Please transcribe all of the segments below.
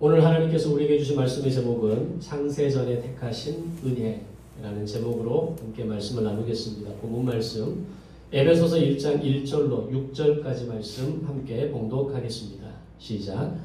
오늘 하나님께서 우리에게 주신 말씀의 제목은 창세전에 택하신 은혜라는 제목으로 함께 말씀을 나누겠습니다. 본문 말씀 에베소서 1장 1절로 6절까지 말씀 함께 봉독하겠습니다. 시작.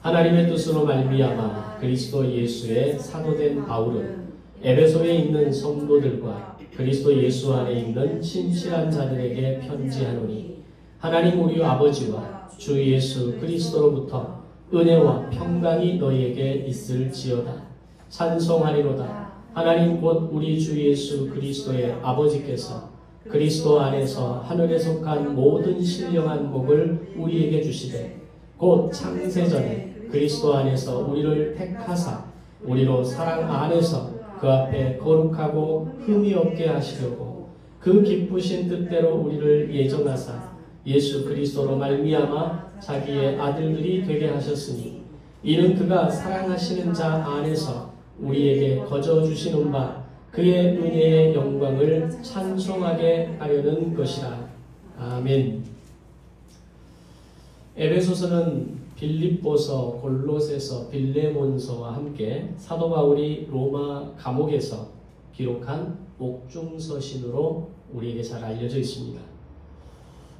하나님의 뜻으로 말미암아 그리스도 예수의 사도된 바울은 에베소에 있는 성도들과 그리스도 예수 안에 있는 신실한 자들에게 편지하노니 하나님 우리 아버지와 주 예수 그리스도로부터 은혜와 평강이 너희에게 있을지어다. 찬송하리로다. 하나님 곧 우리 주 예수 그리스도의 아버지께서 그리스도 안에서 하늘에 속한 모든 신령한 복을 우리에게 주시되 곧 창세전에 그리스도 안에서 우리를 택하사 우리로 사랑 안에서 그 앞에 거룩하고 흠이 없게 하시려고 그 기쁘신 뜻대로 우리를 예정하사 예수 그리스도로 말미암아 자기의 아들들이 되게 하셨으니 이는 그가 사랑하시는 자 안에서 우리에게 거저 주시는 바 그의 은혜의 영광을 찬송하게 하려는 것이라. 아멘. 에베소서는 빌립보서, 골로새서, 빌레몬서와 함께 사도 바울이 로마 감옥에서 기록한 옥중서신으로 우리에게 잘 알려져 있습니다.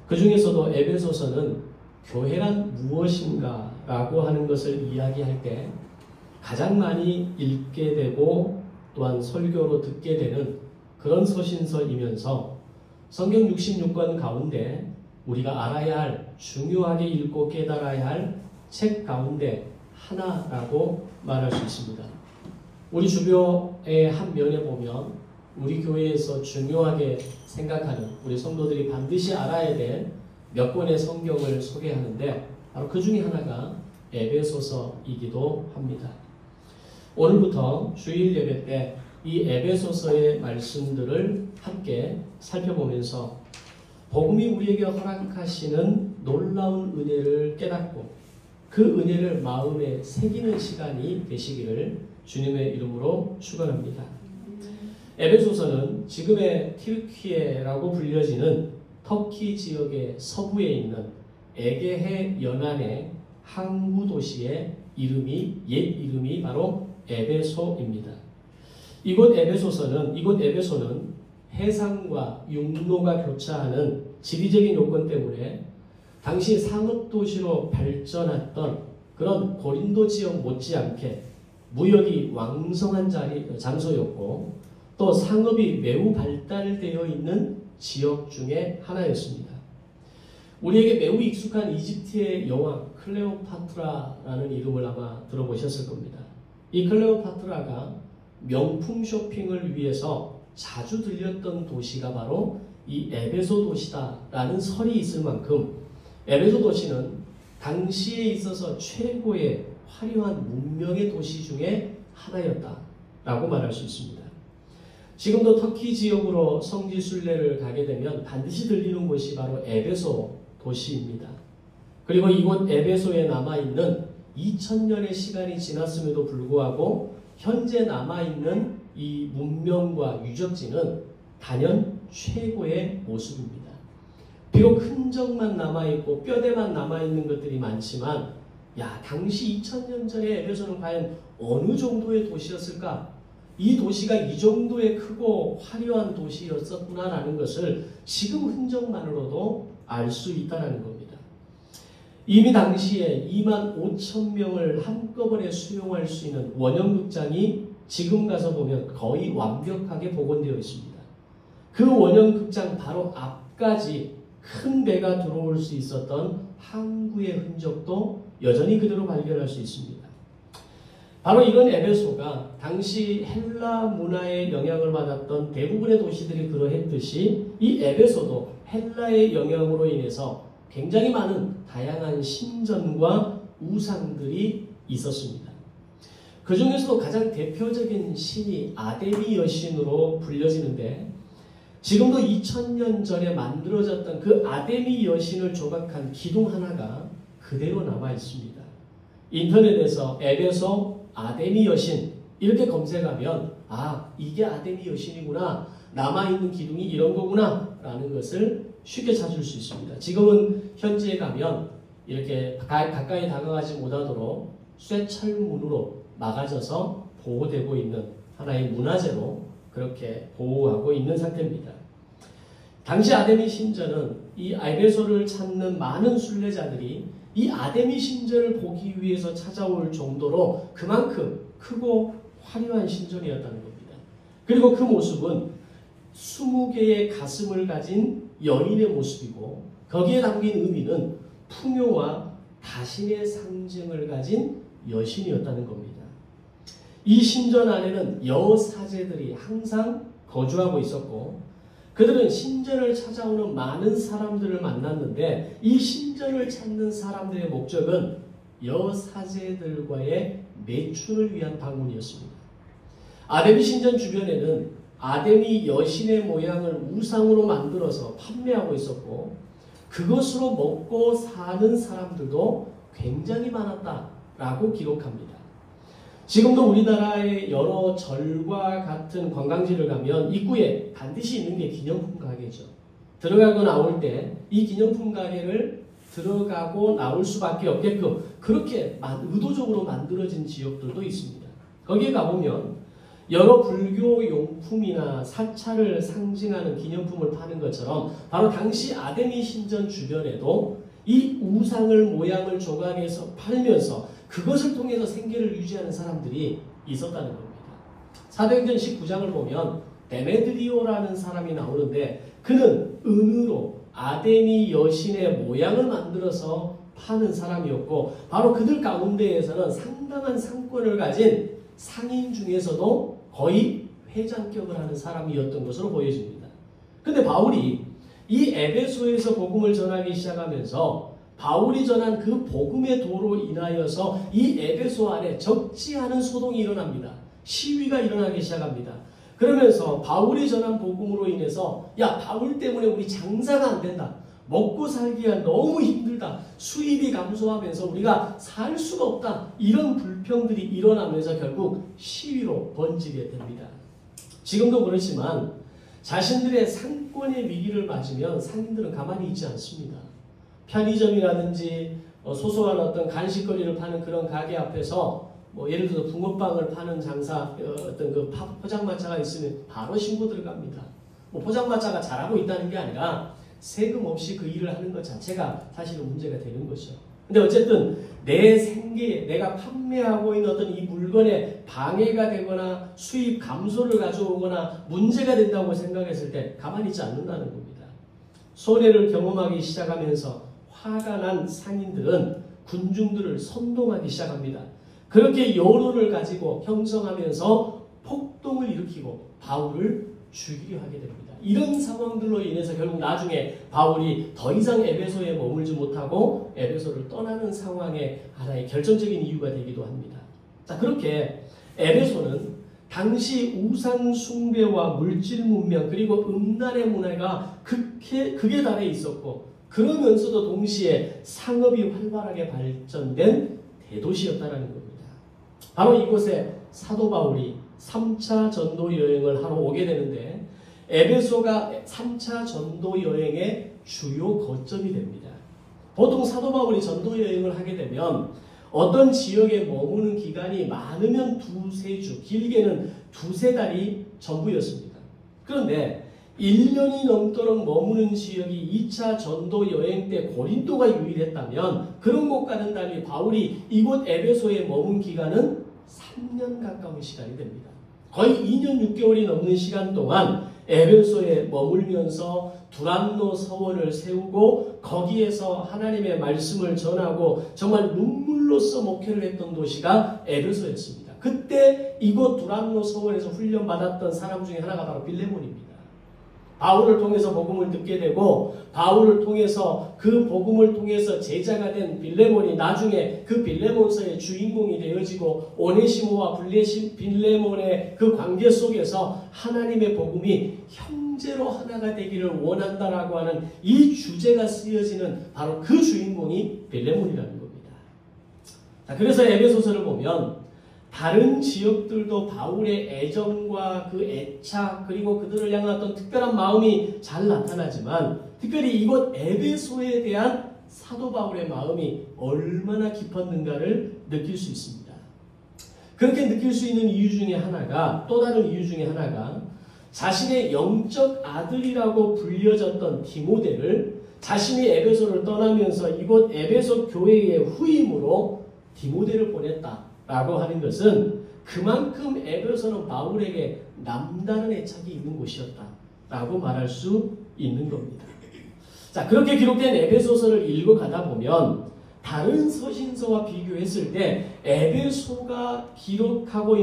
그 중에서도 에베소서는 교회란 무엇인가 라고 하는 것을 이야기할 때 가장 많이 읽게 되고 또한 설교로 듣게 되는 그런 서신서이면서 성경 66권 가운데 우리가 알아야 할, 중요하게 읽고 깨달아야 할 책 가운데 하나라고 말할 수 있습니다. 우리 주교의 한 면에 보면 우리 교회에서 중요하게 생각하는 우리 성도들이 반드시 알아야 될 몇 권의 성경을 소개하는데 바로 그 중에 하나가 에베소서이기도 합니다. 오늘부터 주일 예배 때 이 에베소서의 말씀들을 함께 살펴보면서 복음이 우리에게 허락하시는 놀라운 은혜를 깨닫고 그 은혜를 마음에 새기는 시간이 되시기를 주님의 이름으로 축원합니다. 에베소서는 지금의 튀르키예라고 불려지는 터키 지역의 서부에 있는 에게해 연안의 항구 도시의 옛 이름이 바로 에베소입니다. 이곳 에베소는 해상과 육로가 교차하는 지리적인 요건 때문에 당시 상업도시로 발전했던 그런 고린도 지역 못지않게 무역이 왕성한 장소였고 또 상업이 매우 발달되어 있는 지역 중에 하나였습니다. 우리에게 매우 익숙한 이집트의 여왕 클레오파트라라는 이름을 아마 들어보셨을 겁니다. 이 클레오파트라가 명품 쇼핑을 위해서 자주 들렸던 도시가 바로 이 에베소 도시다라는 설이 있을 만큼 에베소 도시는 당시에 있어서 최고의 화려한 문명의 도시 중에 하나였다라고 말할 수 있습니다. 지금도 터키 지역으로 성지 순례를 가게 되면 반드시 들리는 곳이 바로 에베소 도시입니다. 그리고 이곳 에베소에 남아있는 2000년의 시간이 지났음에도 불구하고 현재 남아있는 이 문명과 유적지는 단연 최고의 모습입니다. 비록 흔적만 남아있고 뼈대만 남아있는 것들이 많지만 당시 2000년 전에 에베소는 과연 어느 정도의 도시였을까? 이 도시가 이 정도의 크고 화려한 도시였었구나라는 것을 지금 흔적만으로도 알 수 있다는 겁니다. 이미 당시에 25,000명을 한꺼번에 수용할 수 있는 원형극장이 지금 가서 보면 거의 완벽하게 복원되어 있습니다. 그 원형극장 바로 앞까지 큰 배가 들어올 수 있었던 항구의 흔적도 여전히 그대로 발견할 수 있습니다. 바로 이런 에베소가 당시 헬라 문화의 영향을 받았던 대부분의 도시들이 그러했듯이 이 에베소도 헬라의 영향으로 인해서 굉장히 많은 다양한 신전과 우상들이 있었습니다. 그 중에서도 가장 대표적인 신이 아데미 여신으로 불려지는데 지금도 2000년 전에 만들어졌던 그 아데미 여신을 조각한 기둥 하나가 그대로 남아 있습니다. 인터넷에서 에베소 아데미 여신 이렇게 검색하면 이게 아데미 여신이구나, 남아있는 기둥이 이런 거구나 라는 것을 쉽게 찾을 수 있습니다. 지금은 현지에 가면 이렇게 가까이 다가가지 못하도록 쇠철문으로 막아져서 보호되고 있는 하나의 문화재로 그렇게 보호하고 있는 상태입니다. 당시 아데미 신전은 이 에베소를 찾는 많은 순례자들이 이 아데미 신전을 보기 위해서 찾아올 정도로 그만큼 크고 화려한 신전이었다는 겁니다. 그리고 그 모습은 20개의 가슴을 가진 여인의 모습이고 거기에 담긴 의미는 풍요와 다신의 상징을 가진 여신이었다는 겁니다. 이 신전 안에는 여사제들이 항상 거주하고 있었고 그들은 신전을 찾아오는 많은 사람들을 만났는데 이 신전을 찾는 사람들의 목적은 여사제들과의 매춘을 위한 방문이었습니다. 아데미 신전 주변에는 아데미 여신의 모양을 우상으로 만들어서 판매하고 있었고 그것으로 먹고 사는 사람들도 굉장히 많았다라고 기록합니다. 지금도 우리나라의 여러 절과 같은 관광지를 가면 입구에 반드시 있는 게 기념품 가게죠. 들어가고 나올 때 이 기념품 가게를 들어가고 나올 수밖에 없게끔 그렇게 의도적으로 만들어진 지역들도 있습니다. 거기에 가보면 여러 불교 용품이나 사찰을 상징하는 기념품을 파는 것처럼 바로 당시 아데미 신전 주변에도 이 우상을 모양을 조각해서 팔면서 그것을 통해서 생계를 유지하는 사람들이 있었다는 겁니다. 사도행전 19장을 보면 데메드리오라는 사람이 나오는데 그는 은으로 아데미 여신의 모양을 만들어서 파는 사람이었고 바로 그들 가운데에서는 상당한 상권을 가진 상인 중에서도 거의 회장격을 하는 사람이었던 것으로 보여집니다. 근데 바울이 이 에베소에서 복음을 전하기 시작하면서 바울이 전한 그 복음의 도로 인하여서 이 에베소 안에 적지 않은 소동이 일어납니다. 시위가 일어나기 시작합니다. 그러면서 바울이 전한 복음으로 인해서 야 바울 때문에 우리 장사가 안 된다. 먹고 살기가 너무 힘들다. 수입이 감소하면서 우리가 살 수가 없다. 이런 불평들이 일어나면서 결국 시위로 번지게 됩니다. 지금도 그렇지만 자신들의 상권의 위기를 맞으면 상인들은 가만히 있지 않습니다. 편의점이라든지 소소한 어떤 간식거리를 파는 그런 가게 앞에서 예를 들어서 붕어빵을 파는 장사 어떤 그 포장마차가 있으면 바로 신고 들어갑니다. 포장마차가 잘하고 있다는 게 아니라 세금 없이 그 일을 하는 것 자체가 사실은 문제가 되는 거죠. 근데 어쨌든 내 생계에 내가 판매하고 있는 어떤 이 물건에 방해가 되거나 수입 감소를 가져오거나 문제가 된다고 생각했을 때 가만히 있지 않는다는 겁니다. 손해를 경험하기 시작하면서 화가 난 상인들은 군중들을 선동하기 시작합니다. 그렇게 여론을 가지고 형성하면서 폭동을 일으키고 바울을 죽이려 하게 됩니다. 이런 상황들로 인해서 결국 나중에 바울이 더 이상 에베소에 머물지 못하고 에베소를 떠나는 상황의 하나의 결정적인 이유가 되기도 합니다. 자, 그렇게 에베소는 당시 우상 숭배와 물질 문명 그리고 음란의 문화가 극에 달해 있었고 그러면서도 동시에 상업이 활발하게 발전된 대도시였다는 겁니다. 바로 이곳에 사도 바울이 3차 전도 여행을 하러 오게 되는데 에베소가 3차 전도 여행의 주요 거점이 됩니다. 보통 사도 바울이 전도 여행을 하게 되면 어떤 지역에 머무는 기간이 많으면 2-3주, 길게는 2-3달이 전부였습니다. 그런데 1년이 넘도록 머무는 지역이 2차 전도 여행 때 고린도가 유일했다면 그런 곳과는 달리 바울이 이곳 에베소에 머문 기간은 3년 가까운 시간이 됩니다. 거의 2년 6개월이 넘는 시간 동안 에베소에 머물면서 두란노 서원을 세우고 거기에서 하나님의 말씀을 전하고 정말 눈물로써 목회를 했던 도시가 에베소였습니다. 그때 이곳 두란노 서원에서 훈련받았던 사람 중에 하나가 바로 빌레몬입니다. 바울을 통해서 복음을 듣게 되고 바울을 통해서 그 복음을 통해서 제자가 된 빌레몬이 나중에 그 빌레몬서의 주인공이 되어지고 오네시모와 빌레몬의 그 관계 속에서 하나님의 복음이 형제로 하나가 되기를 원한다라고 하는 이 주제가 쓰여지는 바로 그 주인공이 빌레몬이라는 겁니다. 자, 그래서 에베소서를 보면 다른 지역들도 바울의 애정과 그 애착 그리고 그들을 향한 어떤 특별한 마음이 잘 나타나지만 특별히 이곳 에베소에 대한 사도 바울의 마음이 얼마나 깊었는가를 느낄 수 있습니다. 그렇게 느낄 수 있는 이유 중에 하나가, 또 다른 이유 중에 하나가 자신의 영적 아들이라고 불려졌던 디모데를 자신이 에베소를 떠나면서 이곳 에베소 교회의 후임으로 디모데를 보냈다라고 하는 것은 그만큼 에베소는 바울에게 남다른 애착이 있는 곳이었다라고 말할 수 있는 겁니다. 자, 그렇게 기록된 에베소서를 읽어가다 보면 다른 서신서와 비교했을 때 에베소서가 기록하고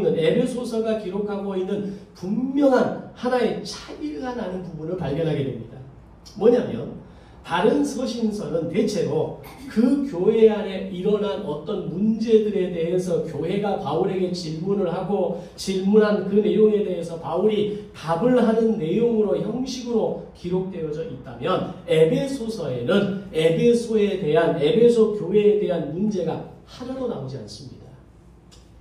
있는 분명한 하나의 차이가 나는 부분을 발견하게 됩니다. 뭐냐면 다른 서신서는 대체로 그 교회 안에 일어난 어떤 문제들에 대해서 교회가 바울에게 질문을 하고 질문한 그 내용에 대해서 바울이 답을 하는 내용으로 형식으로 기록되어져 있다면 에베소서에는 에베소 교회에 대한 문제가 하나도 나오지 않습니다.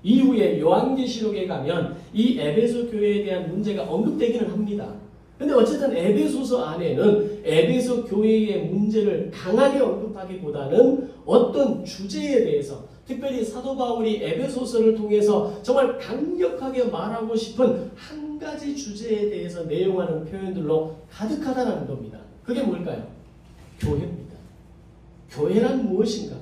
이후에 요한계시록에 가면 이 에베소 교회에 대한 문제가 언급되기는 합니다. 근데 어쨌든 에베소서 안에는 에베소 교회의 문제를 강하게 언급하기보다는 어떤 주제에 대해서, 특별히 사도 바울이 에베소서를 통해서 정말 강력하게 말하고 싶은 한 가지 주제에 대해서 내용하는 표현들로 가득하다는 겁니다. 그게 뭘까요? 교회입니다. 교회란 무엇인가?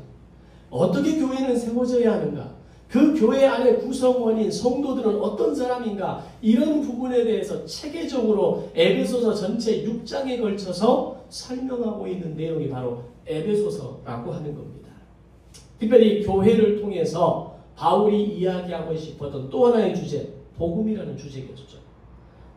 어떻게 교회는 세워져야 하는가? 그 교회 안에 구성원인 성도들은 어떤 사람인가? 이런 부분에 대해서 체계적으로 에베소서 전체 6장에 걸쳐서 설명하고 있는 내용이 바로 에베소서라고 하는 겁니다. 특별히 교회를 통해서 바울이 이야기하고 싶었던 또 하나의 주제, 복음이라는 주제겠죠.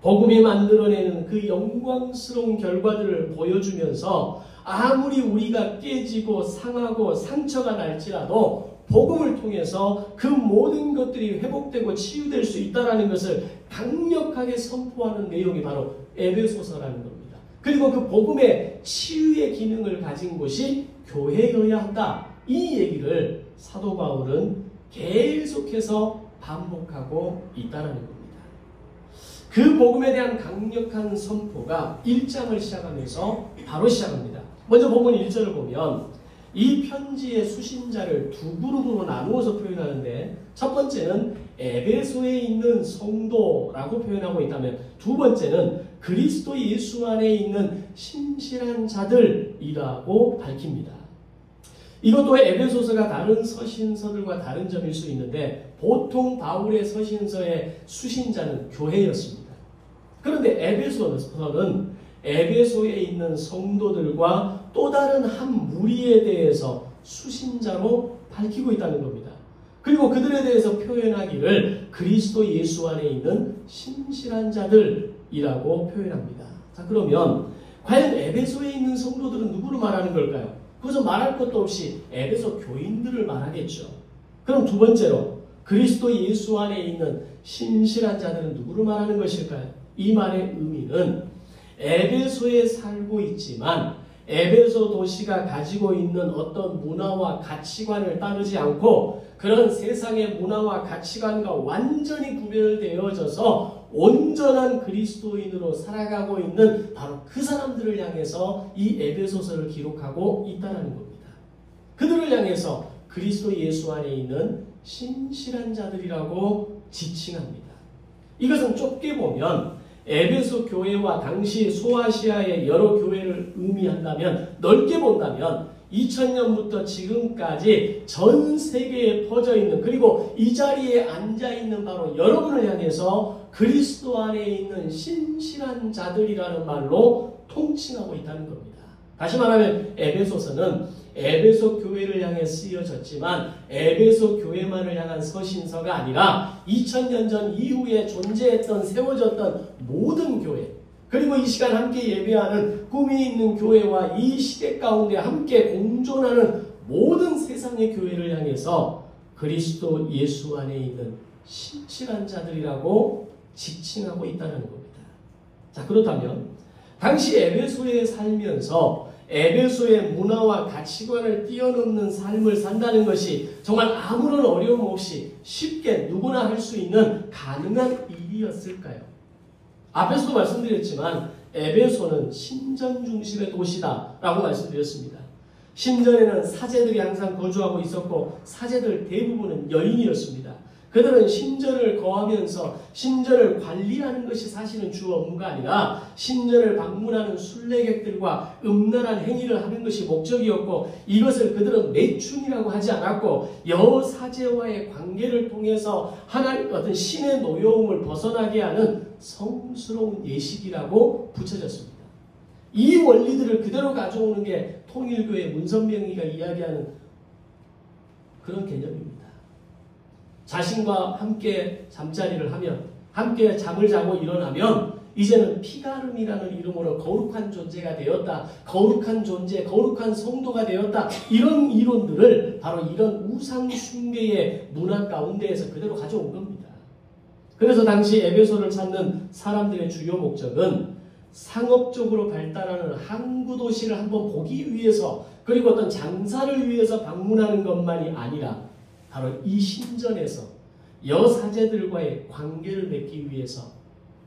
복음이 만들어내는 그 영광스러운 결과들을 보여주면서 아무리 우리가 깨지고 상하고 상처가 날지라도 복음을 통해서 그 모든 것들이 회복되고 치유될 수 있다는 것을 강력하게 선포하는 내용이 바로 에베소서라는 겁니다. 그리고 그 복음의 치유의 기능을 가진 곳이 교회여야 한다. 이 얘기를 사도 바울은 계속해서 반복하고 있다는 겁니다. 그 복음에 대한 강력한 선포가 1장을 시작하면서 바로 시작합니다. 먼저 본문 1절을 보면 이 편지의 수신자를 두 그룹으로 나누어서 표현하는데 첫 번째는 에베소에 있는 성도라고 표현하고 있다면 두 번째는 그리스도 예수 안에 있는 신실한 자들이라고 밝힙니다. 이것도 에베소서가 다른 서신서들과 다른 점일 수 있는데 보통 바울의 서신서의 수신자는 교회였습니다. 그런데 에베소서는 에베소에 있는 성도들과 또 다른 한 무리에 대해서 수신자로 밝히고 있다는 겁니다. 그리고 그들에 대해서 표현하기를 그리스도 예수 안에 있는 신실한 자들이라고 표현합니다. 자, 그러면 과연 에베소에 있는 성도들은 누구를 말하는 걸까요? 그래서 말할 것도 없이 에베소 교인들을 말하겠죠. 그럼 두 번째로 그리스도 예수 안에 있는 신실한 자들은 누구를 말하는 것일까요? 이 말의 의미는 에베소에 살고 있지만 에베소 도시가 가지고 있는 어떤 문화와 가치관을 따르지 않고 그런 세상의 문화와 가치관과 완전히 구별되어져서 온전한 그리스도인으로 살아가고 있는 바로 그 사람들을 향해서 이 에베소서를 기록하고 있다는 겁니다. 그들을 향해서 그리스도 예수 안에 있는 신실한 자들이라고 지칭합니다. 이것은 좁게 보면 에베소 교회와 당시 소아시아의 여러 교회를 의미한다면, 넓게 본다면 2000년부터 지금까지 전 세계에 퍼져 있는, 그리고 이 자리에 앉아 있는 바로 여러분을 향해서 그리스도 안에 있는 신실한 자들이라는 말로 통칭하고 있다는 겁니다. 다시 말하면 에베소서는 에베소 교회를 향해 쓰여졌지만 에베소 교회만을 향한 서신서가 아니라 2000년 전 이후에 존재했던, 세워졌던 모든 교회, 그리고 이 시간 함께 예배하는 꿈이 있는 교회와 이 시대 가운데 함께 공존하는 모든 세상의 교회를 향해서 그리스도 예수 안에 있는 신실한 자들이라고 지칭하고 있다는 겁니다. 자, 그렇다면 당시 에베소에 살면서 에베소의 문화와 가치관을 뛰어넘는 삶을 산다는 것이 정말 아무런 어려움 없이 쉽게 누구나 할 수 있는 가능한 일이었을까요? 앞에서도 말씀드렸지만 에베소는 신전 중심의 도시다 라고 말씀드렸습니다. 신전에는 사제들이 항상 거주하고 있었고 사제들 대부분은 여인이었습니다. 그들은 신전을 거하면서 신전을 관리하는 것이 사실은 주 업무가 아니라 신전을 방문하는 순례객들과 음란한 행위를 하는 것이 목적이었고 이것을 그들은 매춘이라고 하지 않았고 여사제와의 관계를 통해서 하나님 어떤 신의 노여움을 벗어나게 하는 성스러운 예식이라고 붙여졌습니다. 이 원리들을 그대로 가져오는 게 통일교회 문선명이가 이야기하는 그런 개념입니다. 자신과 함께 잠자리를 하면 함께 잠을 자고 일어나면 이제는 피가름이라는 이름으로 거룩한 존재가 되었다. 거룩한 존재, 거룩한 성도가 되었다. 이런 이론들을 바로 이런 우상 숭배의 문화 가운데에서 그대로 가져온 겁니다. 그래서 당시 에베소를 찾는 사람들의 주요 목적은 상업적으로 발달하는 항구 도시를 한번 보기 위해서 그리고 어떤 장사를 위해서 방문하는 것만이 아니라 바로 이 신전에서 여사제들과의 관계를 맺기 위해서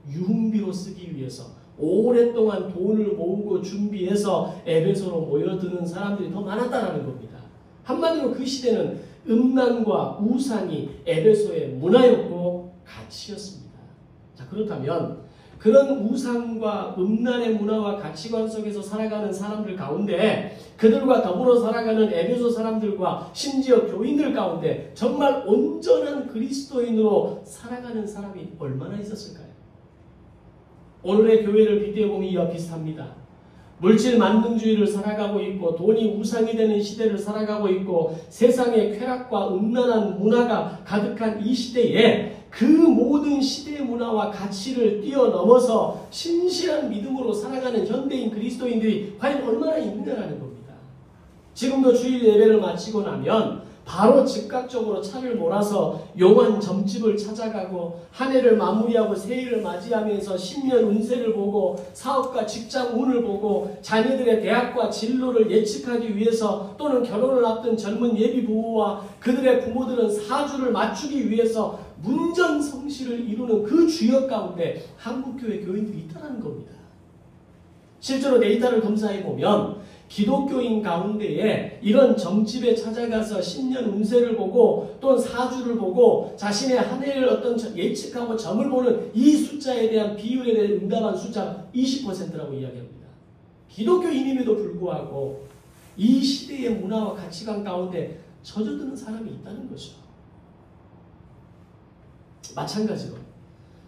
유흥비로 쓰기 위해서 오랫동안 돈을 모으고 준비해서 에베소로 모여드는 사람들이 더 많았다는 겁니다. 한마디로 그 시대는 음란과 우상이 에베소의 문화였고 가치였습니다. 자, 그렇다면 그런 우상과 음란의 문화와 가치관 속에서 살아가는 사람들 가운데 그들과 더불어 살아가는 에베소 사람들과 심지어 교인들 가운데 정말 온전한 그리스도인으로 살아가는 사람이 얼마나 있었을까요? 오늘의 교회를 빗대어보면 이와 비슷합니다. 물질 만능주의를 살아가고 있고 돈이 우상이 되는 시대를 살아가고 있고 세상의 쾌락과 음란한 문화가 가득한 이 시대에 그 모든 시대의 문화와 가치를 뛰어넘어서 신실한 믿음으로 살아가는 현대인 그리스도인들이 과연 얼마나 있느냐라는 겁니다. 지금도 주일 예배를 마치고 나면 바로 즉각적으로 차를 몰아서 용한 점집을 찾아가고 한 해를 마무리하고 새해를 맞이하면서 10년 운세를 보고 사업과 직장 운을 보고 자녀들의 대학과 진로를 예측하기 위해서 또는 결혼을 앞둔 젊은 예비 부부와 그들의 부모들은 사주를 맞추기 위해서 문전성시를 이루는 그 주역 가운데 한국교회 교인들이 있다는 겁니다. 실제로 데이터를 검사해보면 기독교인 가운데에 이런 점집에 찾아가서 신년 운세를 보고 또는 사주를 보고 자신의 한 해를 어떤 예측하고 점을 보는 이 숫자에 대한 비율에 대해 응답한 숫자 20%라고 이야기합니다. 기독교인임에도 불구하고 이 시대의 문화와 가치관 가운데 젖어드는 사람이 있다는 거죠. 마찬가지로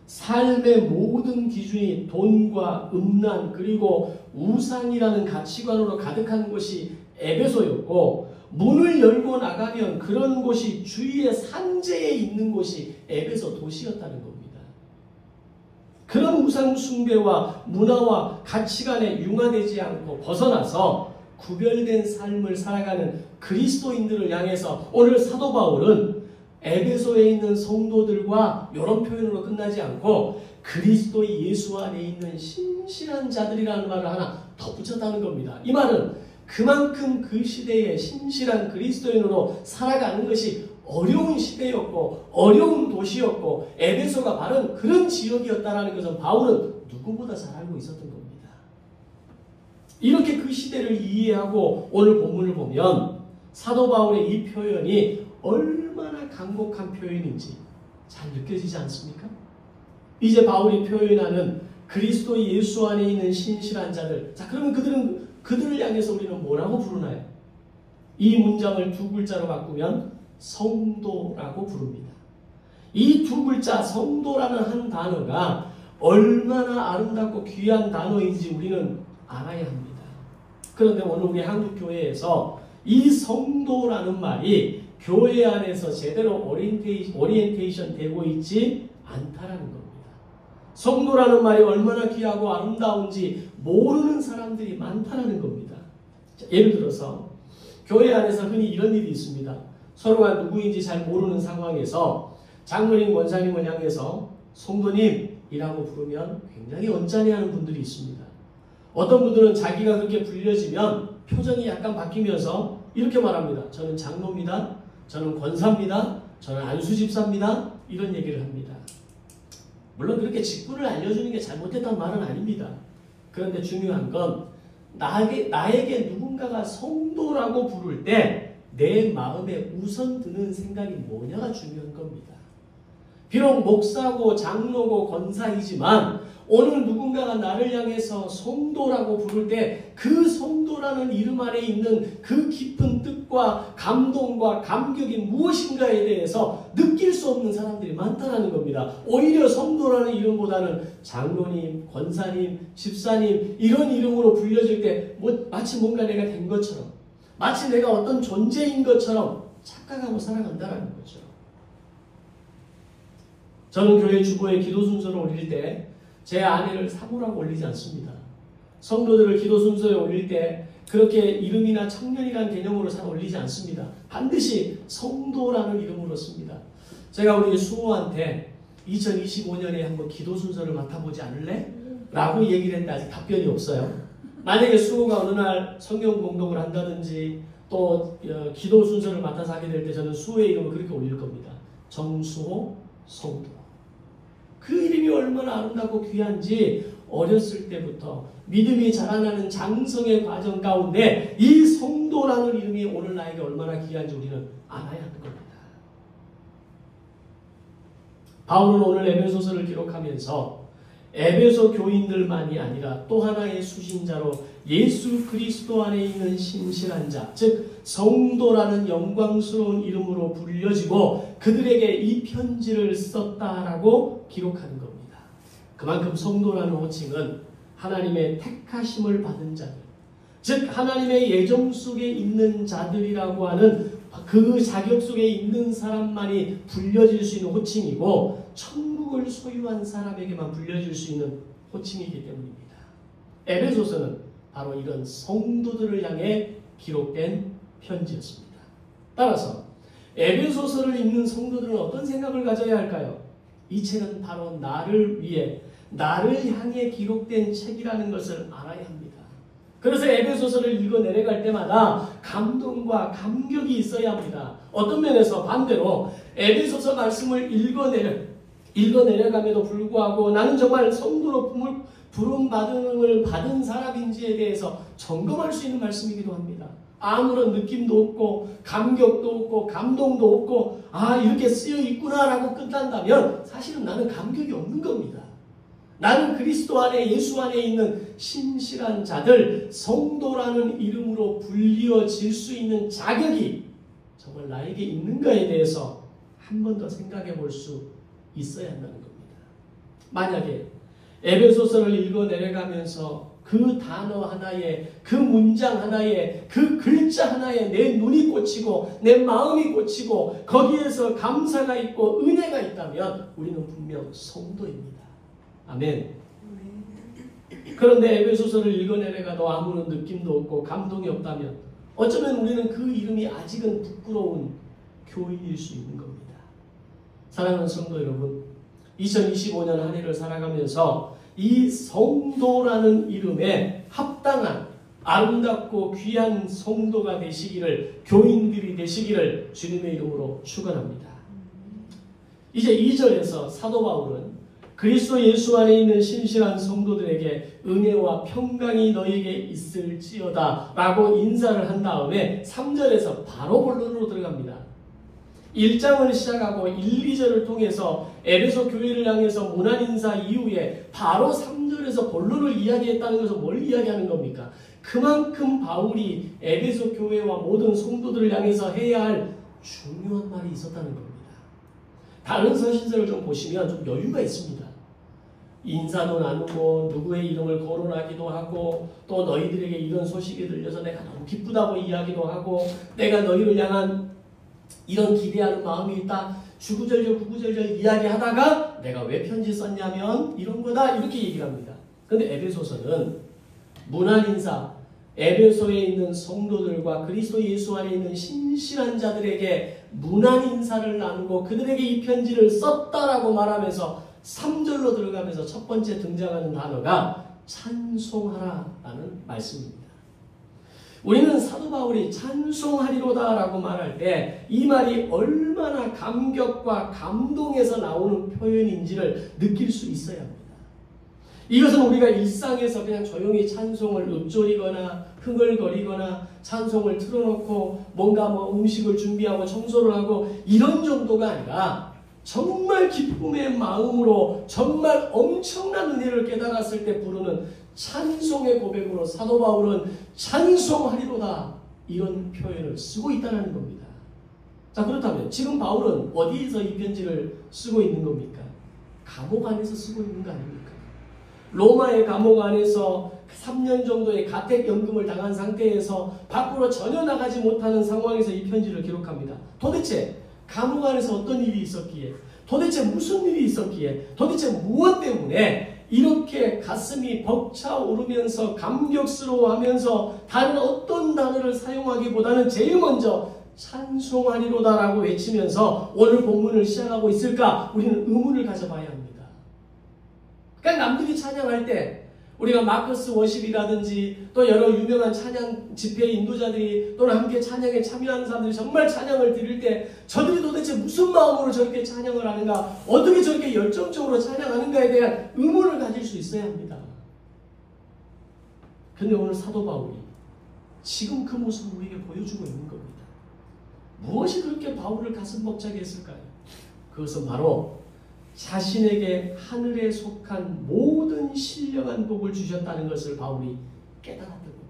삶의 모든 기준이 돈과 음란 그리고 우상이라는 가치관으로 가득한 곳이 에베소였고 문을 열고 나가면 그런 곳이 주위의 산재에 있는 곳이 에베소 도시였다는 겁니다. 그런 우상 숭배와 문화와 가치관에 융화되지 않고 벗어나서 구별된 삶을 살아가는 그리스도인들을 향해서 오늘 사도 바울은 에베소에 있는 성도들과 이런 표현으로 끝나지 않고 그리스도 예수 안에 있는 신실한 자들이라는 말을 하나 덧붙였다는 겁니다. 이 말은 그만큼 그 시대에 신실한 그리스도인으로 살아가는 것이 어려운 시대였고 어려운 도시였고 에베소가 바로 그런 지역이었다는 것은 바울은 누구보다 잘 알고 있었던 겁니다. 이렇게 그 시대를 이해하고 오늘 본문을 보면 사도 바울의 이 표현이 얼마나 간곡한 표현인지 잘 느껴지지 않습니까? 이제 바울이 표현하는 그리스도 예수 안에 있는 신실한 자들. 자, 그러면 그들을 향해서 우리는 뭐라고 부르나요? 이 문장을 두 글자로 바꾸면 성도라고 부릅니다. 이 두 글자 성도라는 한 단어가 얼마나 아름답고 귀한 단어인지 우리는 알아야 합니다. 그런데 오늘 우리 한국교회에서 이 성도라는 말이 교회 안에서 제대로 오리엔테이션 되고 있지 않다라는 겁니다. 성도라는 말이 얼마나 귀하고 아름다운지 모르는 사람들이 많다라는 겁니다. 자, 예를 들어서 교회 안에서 흔히 이런 일이 있습니다. 서로가 누구인지 잘 모르는 상황에서 장로님, 원사님을 향해서 성도님이라고 부르면 굉장히 언짢아하는 분들이 있습니다. 어떤 분들은 자기가 그렇게 불려지면 표정이 약간 바뀌면서 이렇게 말합니다. 저는 장로입니다. 저는 권사입니다. 저는 안수집사입니다. 이런 얘기를 합니다. 물론 그렇게 직분을 알려주는 게 잘못됐다는 말은 아닙니다. 그런데 중요한 건 나에게 누군가가 성도라고 부를 때 내 마음에 우선 드는 생각이 뭐냐가 중요한 겁니다. 비록 목사고 장로고 권사이지만 오늘 누군가가 나를 향해서 성도라고 부를 때 그 성도라는 이름 안에 있는 그 깊은 뜻과 감동과 감격이 무엇인가에 대해서 느낄 수 없는 사람들이 많다는 겁니다. 오히려 성도라는 이름보다는 장로님, 권사님, 집사님 이런 이름으로 불려질 때 마치 뭔가 내가 된 것처럼, 마치 내가 어떤 존재인 것처럼 착각하고 살아간다는 거죠. 저는 교회 주보에 기도 순서를 올릴 때 제 아내를 사모라고 올리지 않습니다. 성도들을 기도 순서에 올릴 때 그렇게 이름이나 청년이라는 개념으로 잘 올리지 않습니다. 반드시 성도라는 이름으로 씁니다. 제가 우리 수호한테 2025년에 한번 기도 순서를 맡아보지 않을래? 라고 얘기를 했는데 아직 답변이 없어요. 만약에 수호가 어느 날 성경 공독을 한다든지 또 기도 순서를 맡아서 하게 될 때 저는 수호의 이름을 그렇게 올릴 겁니다. 정수호 성도. 그 이름이 얼마나 아름답고 귀한지 어렸을 때부터 믿음이 자라나는 장성의 과정 가운데 이 성도라는 이름이 오늘 나에게 얼마나 귀한지 우리는 알아야 하는 겁니다. 바울은 오늘 에베소서를 기록하면서 에베소 교인들만이 아니라 또 하나의 수신자로 예수 그리스도 안에 있는 신실한 자, 즉 성도라는 영광스러운 이름으로 불려지고 그들에게 이 편지를 썼다라고 기록하는 겁니다. 그만큼 성도라는 호칭은 하나님의 택하심을 받은 자들, 즉 하나님의 예정 속에 있는 자들이라고 하는 그 자격 속에 있는 사람만이 불려질 수 있는 호칭이고 천국을 소유한 사람에게만 불려질 수 있는 호칭이기 때문입니다. 에베소서는 바로 이런 성도들을 향해 기록된 편지였습니다. 따라서 에베소서를 읽는 성도들은 어떤 생각을 가져야 할까요? 이 책은 바로 나를 위해, 나를 향해 기록된 책이라는 것을 알아야 합니다. 그래서 에베소서를 읽어 내려갈 때마다 감동과 감격이 있어야 합니다. 어떤 면에서 반대로 에베소서 말씀을 읽어 내려감에도 불구하고 나는 정말 성도로 부름받음을 받은 사람인지에 대해서 점검할 수 있는 말씀이기도 합니다. 아무런 느낌도 없고 감격도 없고 감동도 없고 이렇게 쓰여 있구나라고 끝난다면 사실은 나는 감격이 없는 겁니다. 나는 그리스도 안에 예수 안에 있는 신실한 자들, 성도라는 이름으로 불리어질 수 있는 자격이 정말 나에게 있는가에 대해서 한 번 더 생각해 볼 수 있어야 한다는 겁니다. 만약에 에베소서를 읽어 내려가면서 그 단어 하나에, 그 문장 하나에, 그 글자 하나에 내 눈이 꽂히고 내 마음이 꽂히고 거기에서 감사가 있고 은혜가 있다면 우리는 분명 성도입니다. 아멘. 그런데 에베소서를 읽어 내려가도 아무런 느낌도 없고 감동이 없다면 어쩌면 우리는 그 이름이 아직은 부끄러운 교인일 수 있는 겁니다. 사랑하는 성도 여러분, 2025년 한 해를 살아가면서 이 성도라는 이름에 합당한 아름답고 귀한 성도가 되시기를, 교인들이 되시기를 주님의 이름으로 축원합니다. 이제 2절에서 사도 바울은 그리스도 예수 안에 있는 신실한 성도들에게 은혜와 평강이 너에게 있을지어다 라고 인사를 한 다음에 3절에서 바로 본론으로 들어갑니다. 1장을 시작하고 1, 2절을 통해서 에베소 교회를 향해서 문안 인사 이후에 바로 3절에서 본론을 이야기했다는 것은 뭘 이야기하는 겁니까? 그만큼 바울이 에베소 교회와 모든 성도들을 향해서 해야 할 중요한 말이 있었다는 겁니다. 다른 서신서를 좀 보시면 좀 여유가 있습니다. 인사도 나누고 누구의 이름을 거론하기도 하고 또 너희들에게 이런 소식이 들려서 내가 너무 기쁘다고 이야기도 하고 내가 너희를 향한 이런 기대하는 마음이 있다. 주구절절 구구절절 이야기하다가 내가 왜 편지 썼냐면 이런 거다 이렇게 얘기를 합니다. 근데 에베소서는 문안 인사, 에베소에 있는 성도들과 그리스도 예수 안에 있는 신실한 자들에게 문안 인사를 나누고 그들에게 이 편지를 썼다라고 말하면서 3절로 들어가면서 첫 번째 등장하는 단어가 찬송하라라는 말씀입니다. 우리는 사도 바울이 찬송하리로다 라고 말할 때 이 말이 얼마나 감격과 감동에서 나오는 표현인지를 느낄 수 있어야 합니다. 이것은 우리가 일상에서 그냥 조용히 찬송을 읊조리거나 흥얼거리거나 찬송을 틀어놓고 뭔가 음식을 준비하고 청소를 하고 이런 정도가 아니라 정말 기쁨의 마음으로 정말 엄청난 은혜를 깨달았을 때 부르는 찬송의 고백으로 사도 바울은 찬송하리로다 이런 표현을 쓰고 있다는 겁니다. 자, 그렇다면 지금 바울은 어디에서 이 편지를 쓰고 있는 겁니까? 감옥 안에서 쓰고 있는 거 아닙니까? 로마의 감옥 안에서 3년 정도의 가택연금을 당한 상태에서 밖으로 전혀 나가지 못하는 상황에서 이 편지를 기록합니다. 도대체 감옥 안에서 어떤 일이 있었기에, 도대체 무슨 일이 있었기에, 도대체 무엇 때문에 이렇게 가슴이 벅차오르면서 감격스러워하면서 다른 어떤 단어를 사용하기보다는 제일 먼저 찬송하리로다라고 외치면서 오늘 본문을 시작하고 있을까? 우리는 의문을 가져봐야 합니다. 그러니까 남들이 찬양할 때 우리가 마커스 워십이라든지 또 여러 유명한 찬양 집회 인도자들이 또는 함께 찬양에 참여하는 사람들이 정말 찬양을 드릴 때 저들이 도대체 무슨 마음으로 저렇게 찬양을 하는가, 어떻게 저렇게 열정적으로 찬양하는가에 대한 의문을 가질 수 있어야 합니다. 그런데 오늘 사도 바울이 지금 그 모습을 우리에게 보여주고 있는 겁니다. 무엇이 그렇게 바울을 가슴 벅차게 했을까요? 그것은 바로 자신에게 하늘에 속한 모든 신령한 복을 주셨다는 것을 바울이 깨달았던 겁니다.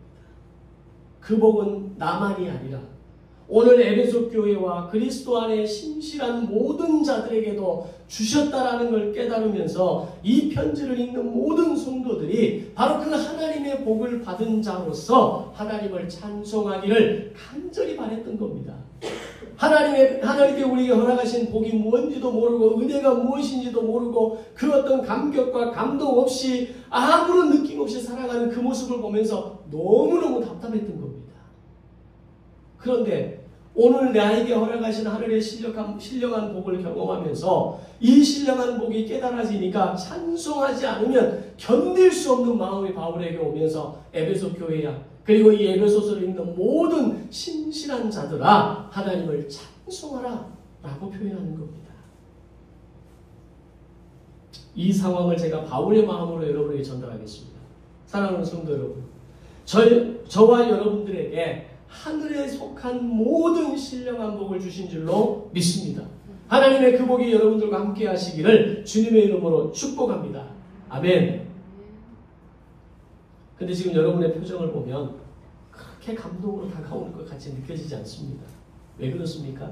그 복은 나만이 아니라 오늘 에베소 교회와 그리스도 안에 신실한 모든 자들에게도 주셨다라는 걸 깨달으면서 이 편지를 읽는 모든 성도들이 바로 그 하나님의 복을 받은 자로서 하나님을 찬송하기를 간절히 바랬던 겁니다. 하나님께 우리에게 허락하신 복이 무엇인지도 모르고 은혜가 무엇인지도 모르고 그 어떤 감격과 감동 없이 아무런 느낌 없이 살아가는 그 모습을 보면서 너무너무 답답했던 겁니다. 그런데 오늘 나에게 허락하신 하늘의 신령한 복을 경험하면서 이 신령한 복이 깨달아지니까 찬송하지 않으면 견딜 수 없는 마음이 바울에게 오면서 에베소 교회야, 그리고 이 에베소서를 읽는 모든 신실한 자들아 하나님을 찬송하라 라고 표현하는 겁니다. 이 상황을 제가 바울의 마음으로 여러분에게 전달하겠습니다. 사랑하는 성도 여러분, 저와 여러분들에게 하늘에 속한 모든 신령한 복을 주신 줄로 믿습니다. 하나님의 그 복이 여러분들과 함께 하시기를 주님의 이름으로 축복합니다. 아멘. 근데 지금 여러분의 표정을 보면 그렇게 감동으로 다가오는 것 같이 느껴지지 않습니다. 왜 그렇습니까?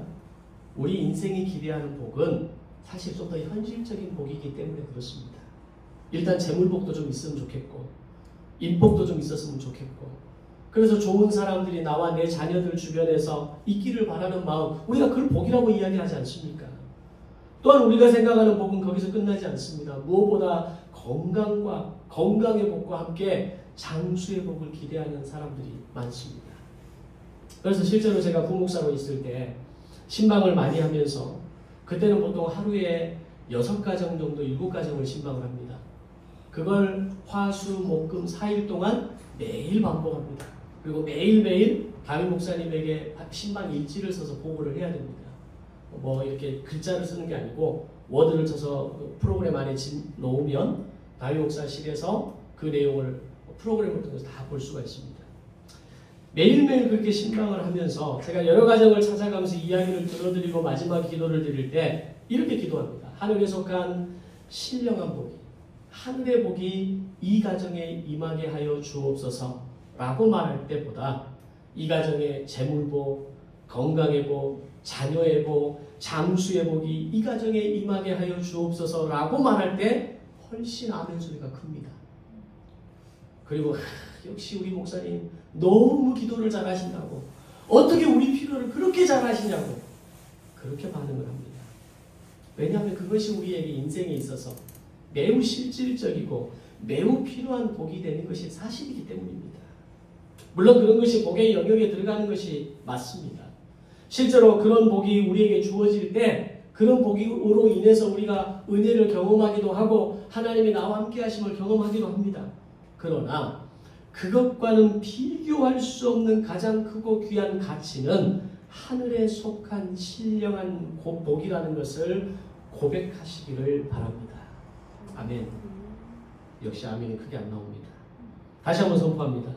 우리 인생이 기대하는 복은 사실 좀 더 현실적인 복이기 때문에 그렇습니다. 일단 재물복도 좀 있으면 좋겠고 인복도 좀 있었으면 좋겠고, 그래서 좋은 사람들이 나와 내 자녀들 주변에서 있기를 바라는 마음, 우리가 그걸 복이라고 이야기하지 않습니까? 또한 우리가 생각하는 복은 거기서 끝나지 않습니다. 무엇보다 건강의 복과 함께 장수의 복을 기대하는 사람들이 많습니다. 그래서 실제로 제가 부목사로 있을 때 신방을 많이 하면서 그때는 보통 하루에 6가정 정도 7가정을 신방을 합니다. 그걸 화, 수, 목, 금 4일 동안 매일 반복합니다. 그리고 매일매일 담임 목사님에게 신방 일지를 써서 보고를 해야 됩니다. 뭐 이렇게 글자를 쓰는 게 아니고 워드를 써서 프로그램 안에 놓으면 담임 목사실에서 그 내용을 프로그램을 통해서 다 볼 수가 있습니다. 매일매일 그렇게 신방을 하면서 제가 여러 가정을 찾아가면서 이야기를 들어드리고 마지막 기도를 드릴 때 이렇게 기도합니다. 하늘에 속한 신령한 복이, 하늘의 복이 이 가정에 임하게 하여 주옵소서 라고 말할 때보다 이 가정의 재물복, 건강의 복, 자녀의 복, 장수의 복이 이 가정에 임하게 하여 주옵소서 라고 말할 때 훨씬 아멘 소리가 큽니다. 그리고 역시 우리 목사님 너무 기도를 잘하신다고, 어떻게 우리 필요를 그렇게 잘하시냐고 그렇게 반응을 합니다. 왜냐하면 그것이 우리에게 인생에 있어서 매우 실질적이고 매우 필요한 복이 되는 것이 사실이기 때문입니다. 물론 그런 것이 복의 영역에 들어가는 것이 맞습니다. 실제로 그런 복이 우리에게 주어질 때 그런 복으로 인해서 우리가 은혜를 경험하기도 하고 하나님이 나와 함께 하심을 경험하기도 합니다. 그러나 그것과는 비교할 수 없는 가장 크고 귀한 가치는 하늘에 속한 신령한 복이라는 것을 고백하시기를 바랍니다. 아멘. 역시 아멘이 크게 안 나옵니다. 다시 한번 선포합니다.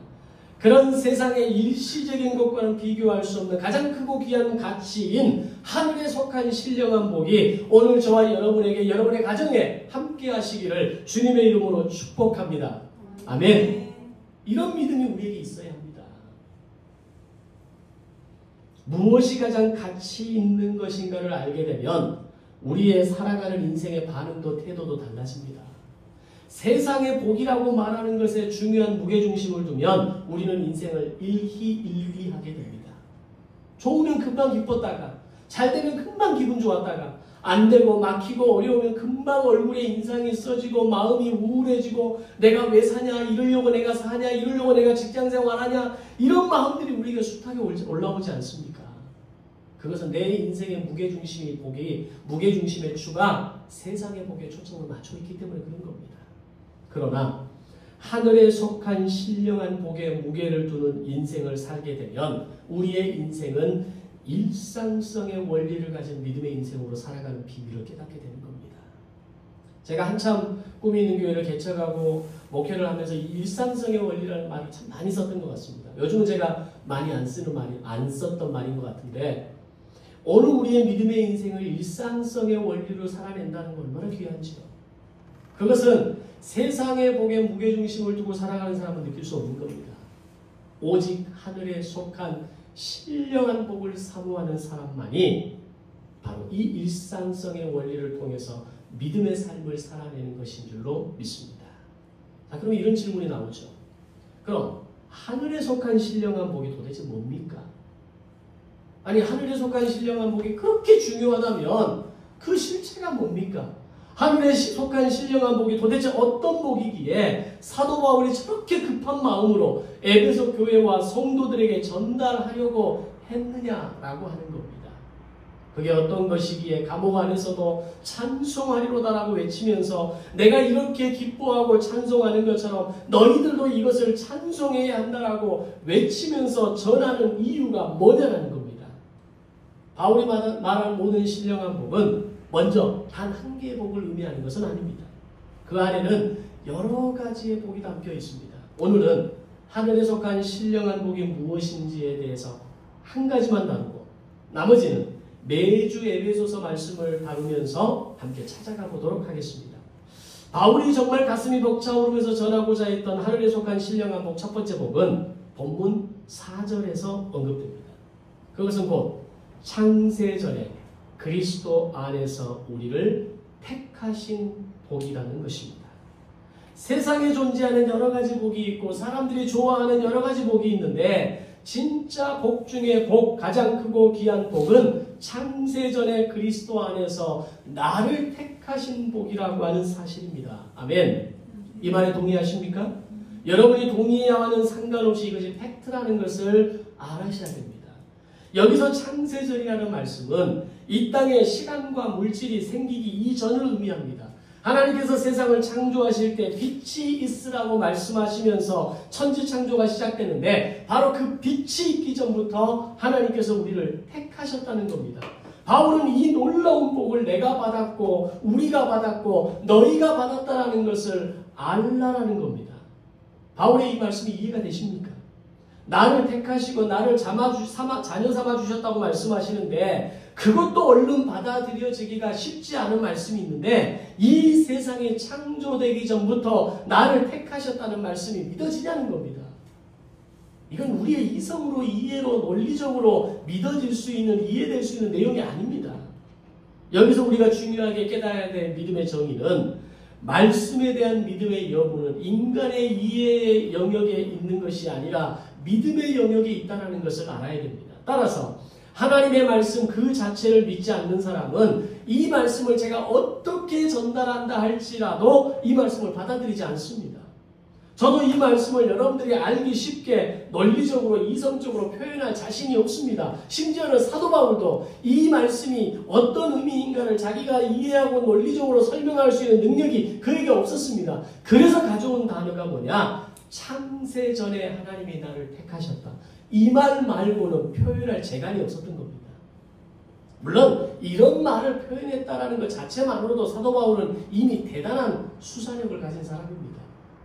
그런 세상의 일시적인 것과는 비교할 수 없는 가장 크고 귀한 가치인 하늘에 속한 신령한 복이 오늘 저와 여러분에게 여러분의 가정에 함께 하시기를 주님의 이름으로 축복합니다. 아멘. 이런 믿음이 우리에게 있어야 합니다. 무엇이 가장 가치 있는 것인가를 알게 되면 우리의 살아가는 인생의 반응도 태도도 달라집니다. 세상의 복이라고 말하는 것에 중요한 무게중심을 두면 우리는 인생을 일희일비하게 됩니다. 좋으면 금방 기뻤다가 잘 되면 금방 기분 좋았다가 안 되고 막히고 어려우면 금방 얼굴에 인상이 써지고 마음이 우울해지고 내가 왜 사냐, 이러려고 내가 사냐, 이러려고 내가 직장생활하냐, 이런 마음들이 우리에게 숱하게 올라오지 않습니까? 그것은 내 인생의 무게중심의 추가 세상의 복에 초점을 맞춰 있기 때문에 그런 겁니다. 그러나 하늘에 속한 신령한 복에 무게를 두는 인생을 살게 되면 우리의 인생은 일상성의 원리를 가진 믿음의 인생으로 살아가는 비밀을 깨닫게 되는 겁니다. 제가 한참 꿈이 있는 교회를 개척하고 목회를 하면서 일상성의 원리라는 말을 참 많이 썼던 것 같습니다. 요즘은 제가 많이 안 썼던 말인 것 같은데 오늘 우리의 믿음의 인생을 일상성의 원리로 살아낸다는 건 얼마나 귀한지요. 그것은 세상의 복에 무게중심을 두고 살아가는 사람은 느낄 수 없는 겁니다. 오직 하늘에 속한 신령한 복을 사모하는 사람만이 바로 이 일상성의 원리를 통해서 믿음의 삶을 살아내는 것인 줄로 믿습니다. 자, 그럼 이런 질문이 나오죠. 그럼 하늘에 속한 신령한 복이 도대체 뭡니까? 아니, 하늘에 속한 신령한 복이 그렇게 중요하다면 그 실체가 뭡니까? 하늘에 속한 신령한 복이 도대체 어떤 복이기에 사도 바울이 저렇게 급한 마음으로 에베소 교회와 성도들에게 전달하려고 했느냐라고 하는 겁니다. 그게 어떤 것이기에 감옥 안에서도 찬송하리로다라고 외치면서 내가 이렇게 기뻐하고 찬송하는 것처럼 너희들도 이것을 찬송해야 한다라고 외치면서 전하는 이유가 뭐냐라는 겁니다. 바울이 말한 모든 신령한 복은 먼저 단 한 개의 복을 의미하는 것은 아닙니다. 그 안에는 여러 가지의 복이 담겨 있습니다. 오늘은 하늘에 속한 신령한 복이 무엇인지에 대해서 한 가지만 다루고 나머지는 매주 에베소서 말씀을 다루면서 함께 찾아가 보도록 하겠습니다. 바울이 정말 가슴이 벅차오르면서 전하고자 했던 하늘에 속한 신령한 복 첫 번째 복은 본문 4절에서 언급됩니다. 그것은 곧 창세전에 그리스도 안에서 우리를 택하신 복이라는 것입니다. 세상에 존재하는 여러 가지 복이 있고 사람들이 좋아하는 여러 가지 복이 있는데 진짜 복 중에 복, 가장 크고 귀한 복은 창세전에 그리스도 안에서 나를 택하신 복이라고 하는 사실입니다. 아멘. 이 말에 동의하십니까? 여러분이 동의와는 상관없이 이것이 팩트라는 것을 알아셔야 됩니다. 여기서 창세전이라는 말씀은 이 땅에 시간과 물질이 생기기 이전을 의미합니다. 하나님께서 세상을 창조하실 때 빛이 있으라고 말씀하시면서 천지창조가 시작되는데 바로 그 빛이 있기 전부터 하나님께서 우리를 택하셨다는 겁니다. 바울은 이 놀라운 복을 내가 받았고 우리가 받았고 너희가 받았다는 것을 알라라는 겁니다. 바울의 이 말씀이 이해가 되십니까? 나를 택하시고 나를 자녀 삼아주셨다고 말씀하시는데 그것도 얼른 받아들여지기가 쉽지 않은 말씀이 있는데 이 세상이 창조되기 전부터 나를 택하셨다는 말씀이 믿어지냐는 겁니다. 이건 우리의 이성으로 이해로 논리적으로 믿어질 수 있는 이해될 수 있는 내용이 아닙니다. 여기서 우리가 중요하게 깨달아야 될 믿음의 정의는 말씀에 대한 믿음의 여부는 인간의 이해의 영역에 있는 것이 아니라 믿음의 영역에 있다는 것을 알아야 됩니다. 따라서 하나님의 말씀 그 자체를 믿지 않는 사람은 이 말씀을 제가 어떻게 전달한다 할지라도 이 말씀을 받아들이지 않습니다. 저도 이 말씀을 여러분들이 알기 쉽게 논리적으로 이성적으로 표현할 자신이 없습니다. 심지어는 사도 바울도 이 말씀이 어떤 의미인가를 자기가 이해하고 논리적으로 설명할 수 있는 능력이 그에게 없었습니다. 그래서 가져온 단어가 뭐냐? 창세전에 하나님이 나를 택하셨다. 이 말 말고는 표현할 재간이 없었던 겁니다. 물론 이런 말을 표현했다라는 것 자체만으로도 사도 바울은 이미 대단한 수사력을 가진 사람입니다.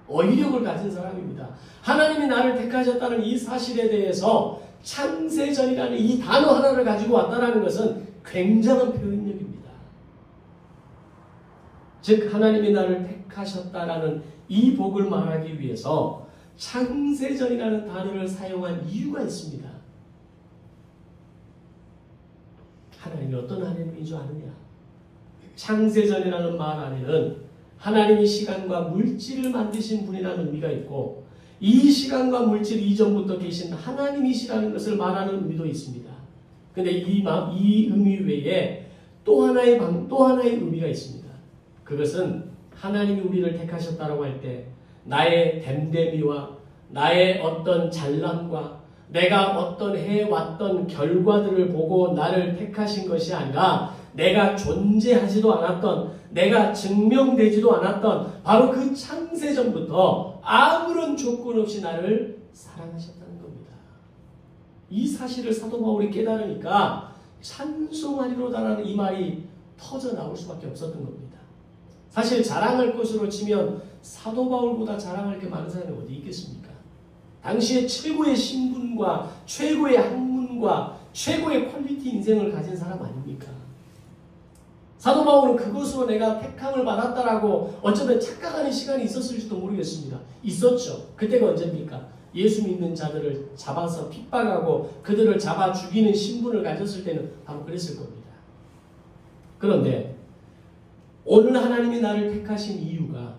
어휘력을 가진 사람입니다. 하나님이 나를 택하셨다는 이 사실에 대해서 창세전이라는 이 단어 하나를 가지고 왔다는 것은 굉장한 표현력입니다. 즉 하나님이 나를 택하셨다라는 이 복을 말하기 위해서 창세전이라는 단어를 사용한 이유가 있습니다. 하나님이 어떤 하나님인 줄 아느냐? 창세전이라는 말 안에는 하나님이 시간과 물질을 만드신 분이라는 의미가 있고 이 시간과 물질 이전부터 계신 하나님이시라는 것을 말하는 의미도 있습니다. 그런데 이 의미 외에 또 하나의 의미가 있습니다. 그것은 하나님이 우리를 택하셨다고 할 때 나의 됨됨이와 나의 어떤 잘남과 내가 어떤 해왔던 결과들을 보고 나를 택하신 것이 아니라 내가 존재하지도 않았던, 내가 증명되지도 않았던 바로 그 창세전부터 아무런 조건 없이 나를 사랑하셨다는 겁니다. 이 사실을 사도 바울이 깨달으니까 찬송하리로다라는 이 말이 터져 나올 수밖에 없었던 겁니다. 사실 자랑할 것으로 치면 사도 바울보다 자랑할 게 많은 사람이 어디 있겠습니까? 당시에 최고의 신분과 최고의 학문과 최고의 퀄리티 인생을 가진 사람 아닙니까? 사도 바울은 그것으로 내가 택함을 받았다라고 어쩌면 착각하는 시간이 있었을지도 모르겠습니다. 있었죠. 그때가 언제입니까? 예수 믿는 자들을 잡아서 핍박하고 그들을 잡아 죽이는 신분을 가졌을 때는 바로 그랬을 겁니다. 그런데 오늘 하나님이 나를 택하신 이유가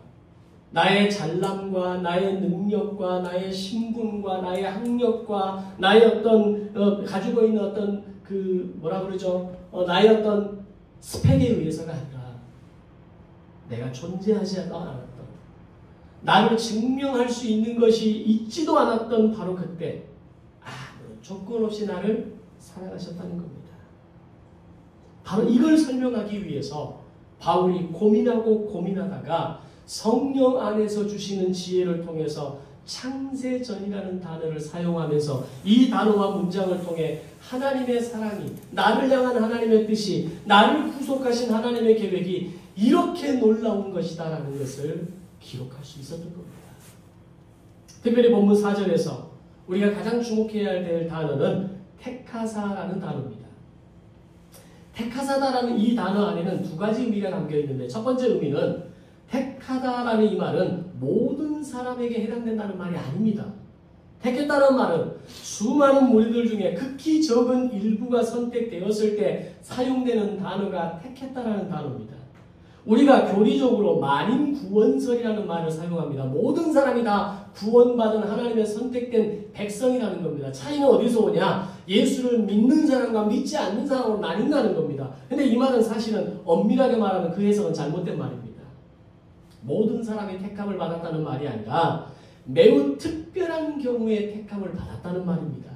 나의 잘남과 나의 능력과 나의 신분과 나의 학력과 나의 어떤 가지고 있는 어떤 나의 어떤 스펙에 의해서가 아니라 내가 존재하지 않았던 나를 증명할 수 있는 것이 있지도 않았던 바로 그때 조건 없이 나를 사랑하셨다는 겁니다. 바로 이걸 설명하기 위해서 바울이 고민하고 고민하다가 성령 안에서 주시는 지혜를 통해서 창세전이라는 단어를 사용하면서 이 단어와 문장을 통해 하나님의 사랑이, 나를 향한 하나님의 뜻이, 나를 구속하신 하나님의 계획이 이렇게 놀라운 것이다라는 것을 기록할 수 있었던 겁니다. 특별히 본문 4절에서 우리가 가장 주목해야 될 단어는 택하사라는 단어입니다. 택하사다라는 이 단어 안에는 두 가지 의미가 담겨 있는데 첫 번째 의미는 택하다라는 이 말은 모든 사람에게 해당된다는 말이 아닙니다. 택했다는 말은 수많은 무리들 중에 극히 적은 일부가 선택되었을 때 사용되는 단어가 택했다라는 단어입니다. 우리가 교리적으로 만인 구원설이라는 말을 사용합니다. 모든 사람이 다 구원받은 하나님의 선택된 백성이라는 겁니다. 차이는 어디서 오냐? 예수를 믿는 사람과 믿지 않는 사람으로 나뉜다는 겁니다. 근데 이 말은 사실은 엄밀하게 말하면 그 해석은 잘못된 말입니다. 모든 사람이 택함을 받았다는 말이 아니라 매우 특별한 경우에 택함을 받았다는 말입니다.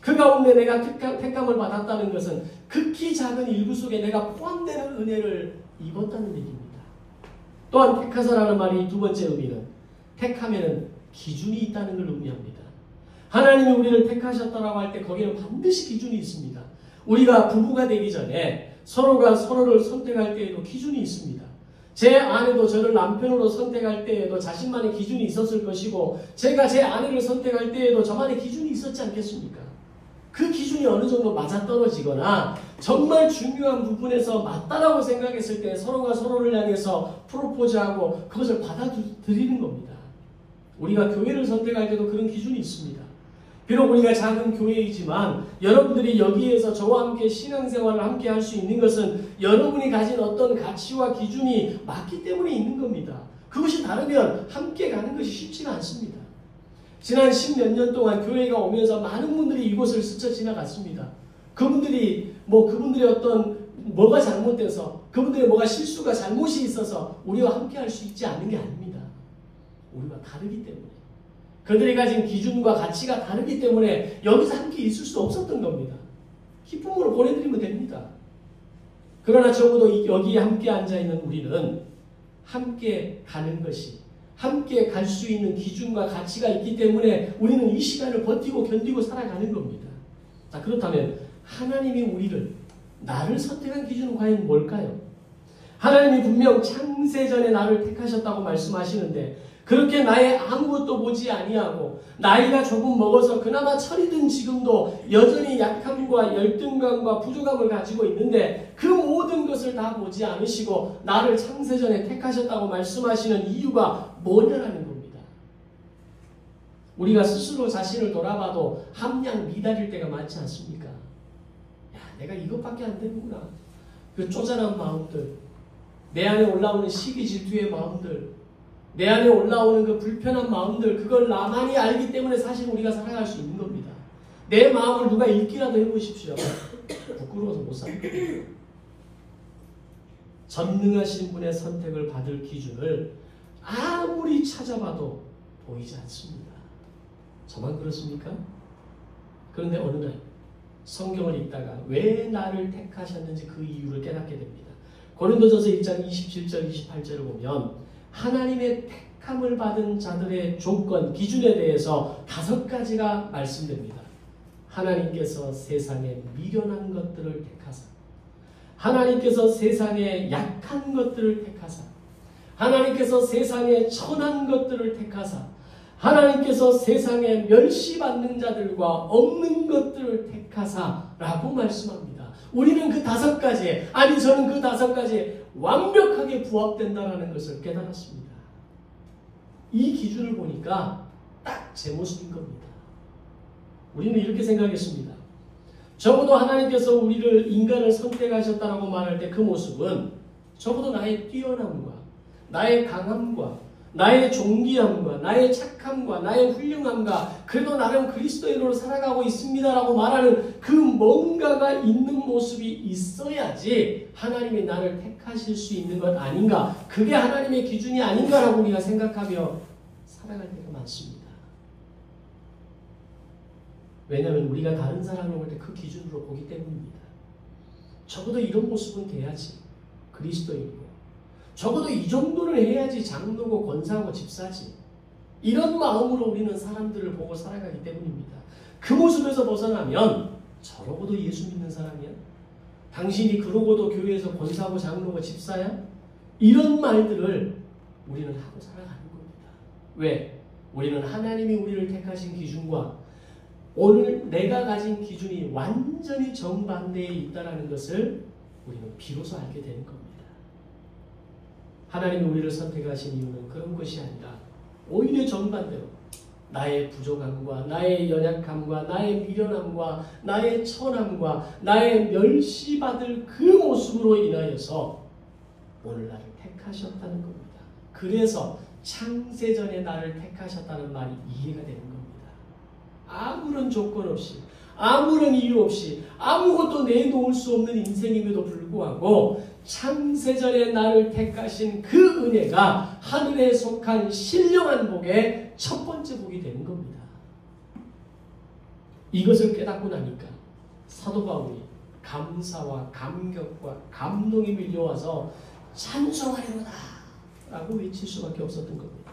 그 가운데 내가 택함을 받았다는 것은 극히 작은 일부 속에 내가 포함되는 은혜를 입었다는 얘기입니다. 또한 택하사라는 말이 두 번째 의미는 택하면은 기준이 있다는 걸 의미합니다. 하나님이 우리를 택하셨다라고 할 때 거기는 반드시 기준이 있습니다. 우리가 부부가 되기 전에 서로가 서로를 선택할 때에도 기준이 있습니다. 제 아내도 저를 남편으로 선택할 때에도 자신만의 기준이 있었을 것이고 제가 제 아내를 선택할 때에도 저만의 기준이 있었지 않겠습니까? 그 기준이 어느 정도 맞아떨어지거나 정말 중요한 부분에서 맞다라고 생각했을 때 서로가 서로를 향해서 프로포즈하고 그것을 받아들이는 겁니다. 우리가 교회를 선택할 때도 그런 기준이 있습니다. 비록 우리가 작은 교회이지만 여러분들이 여기에서 저와 함께 신앙생활을 함께 할 수 있는 것은 여러분이 가진 어떤 가치와 기준이 맞기 때문에 있는 겁니다. 그것이 다르면 함께 가는 것이 쉽지가 않습니다. 지난 10몇 년 동안 교회가 오면서 많은 분들이 이곳을 스쳐 지나갔습니다. 그분들의 어떤 뭐가 잘못돼서 그분들의 뭐가 실수가 잘못이 있어서 우리와 함께 할 수 있지 않는 게 아닙니다. 우리가 다르기 때문에. 그들이 가진 기준과 가치가 다르기 때문에 여기서 함께 있을 수 없었던 겁니다. 기쁨으로 보내드리면 됩니다. 그러나 적어도 여기에 함께 앉아있는 우리는 함께 가는 것이 함께 갈 수 있는 기준과 가치가 있기 때문에 우리는 이 시간을 버티고 견디고 살아가는 겁니다. 자, 그렇다면 하나님이 나를 선택한 기준은 과연 뭘까요? 하나님이 분명 창세전에 나를 택하셨다고 말씀하시는데 그렇게 나의 아무것도 보지 아니하고 나이가 조금 먹어서 그나마 철이든 지금도 여전히 약함과 열등감과 부족함을 가지고 있는데 그 모든 것을 다 보지 않으시고 나를 창세전에 택하셨다고 말씀하시는 이유가 뭐냐라는 겁니다. 우리가 스스로 자신을 돌아봐도 함량 미달일 때가 많지 않습니까? 야, 내가 이것밖에 안 되는구나. 그 쪼잔한 마음들, 내 안에 올라오는 시기 질투의 마음들, 내 안에 올라오는 그 불편한 마음들, 그걸 나만이 알기 때문에 사실 우리가 살아갈 수 있는 겁니다. 내 마음을 누가 읽기라도 해보십시오. 부끄러워서 못 사는 겁니다. 전능하신 분의 선택을 받을 기준을 아무리 찾아봐도 보이지 않습니다. 저만 그렇습니까? 그런데 어느 날 성경을 읽다가 왜 나를 택하셨는지 그 이유를 깨닫게 됩니다. 고린도전서 1장 27절 28절을 보면 하나님의 택함을 받은 자들의 조건, 기준에 대해서 5가지가 말씀됩니다. 하나님께서 세상에 미련한 것들을 택하사, 하나님께서 세상에 약한 것들을 택하사, 하나님께서 세상에 천한 것들을 택하사, 하나님께서 세상에 멸시받는 자들과 없는 것들을 택하사 라고 말씀합니다. 우리는 그 5가지에, 아니 저는 그 5가지에 완벽하게 부합된다는 것을 깨달았습니다. 이 기준을 보니까 딱 제 모습인 겁니다. 우리는 이렇게 생각했습니다. 적어도 하나님께서 우리를 인간을 선택하셨다고 말할 때 그 모습은 적어도 나의 뛰어남과 나의 강함과 나의 존귀함과 나의 착함과 나의 훌륭함과 그래도 나름 그리스도인으로 살아가고 있습니다라고 말하는 그 뭔가가 있는 모습이 있어야지 하나님이 나를 택하실 수 있는 것 아닌가, 그게 하나님의 기준이 아닌가라고 우리가 생각하며 살아갈 때가 많습니다. 왜냐하면 우리가 다른 사람을 볼 때 그 기준으로 보기 때문입니다. 적어도 이런 모습은 돼야지 그리스도인이고, 적어도 이 정도는 해야지 장로고 권사고 집사지, 이런 마음으로 우리는 사람들을 보고 살아가기 때문입니다. 그 모습에서 벗어나면 저러고도 예수 믿는 사람이야? 당신이 그러고도 교회에서 권사고 장로고 집사야? 이런 말들을 우리는 하고 살아가는 겁니다. 왜? 우리는 하나님이 우리를 택하신 기준과 오늘 내가 가진 기준이 완전히 정반대에 있다는 것을 우리는 비로소 알게 되는 겁니다. 하나님이 우리를 선택하신 이유는 그런 것이 아니라 오히려 정반대로 나의 부족함과 나의 연약함과 나의 미련함과 나의 천함과 나의 멸시받을 그 모습으로 인하여서 오늘 나를 택하셨다는 겁니다. 그래서 창세전에 나를 택하셨다는 말이 이해가 되는 겁니다. 아무런 조건 없이, 아무런 이유 없이, 아무것도 내놓을 수 없는 인생임에도 불구하고 창세전에 나를 택하신 그 은혜가 하늘에 속한 신령한 복의 첫 번째 복이 되는 겁니다. 이것을 깨닫고 나니까 사도 바울이 감사와 감격과 감동이 밀려와서 찬송하리로다 라고 외칠 수밖에 없었던 겁니다.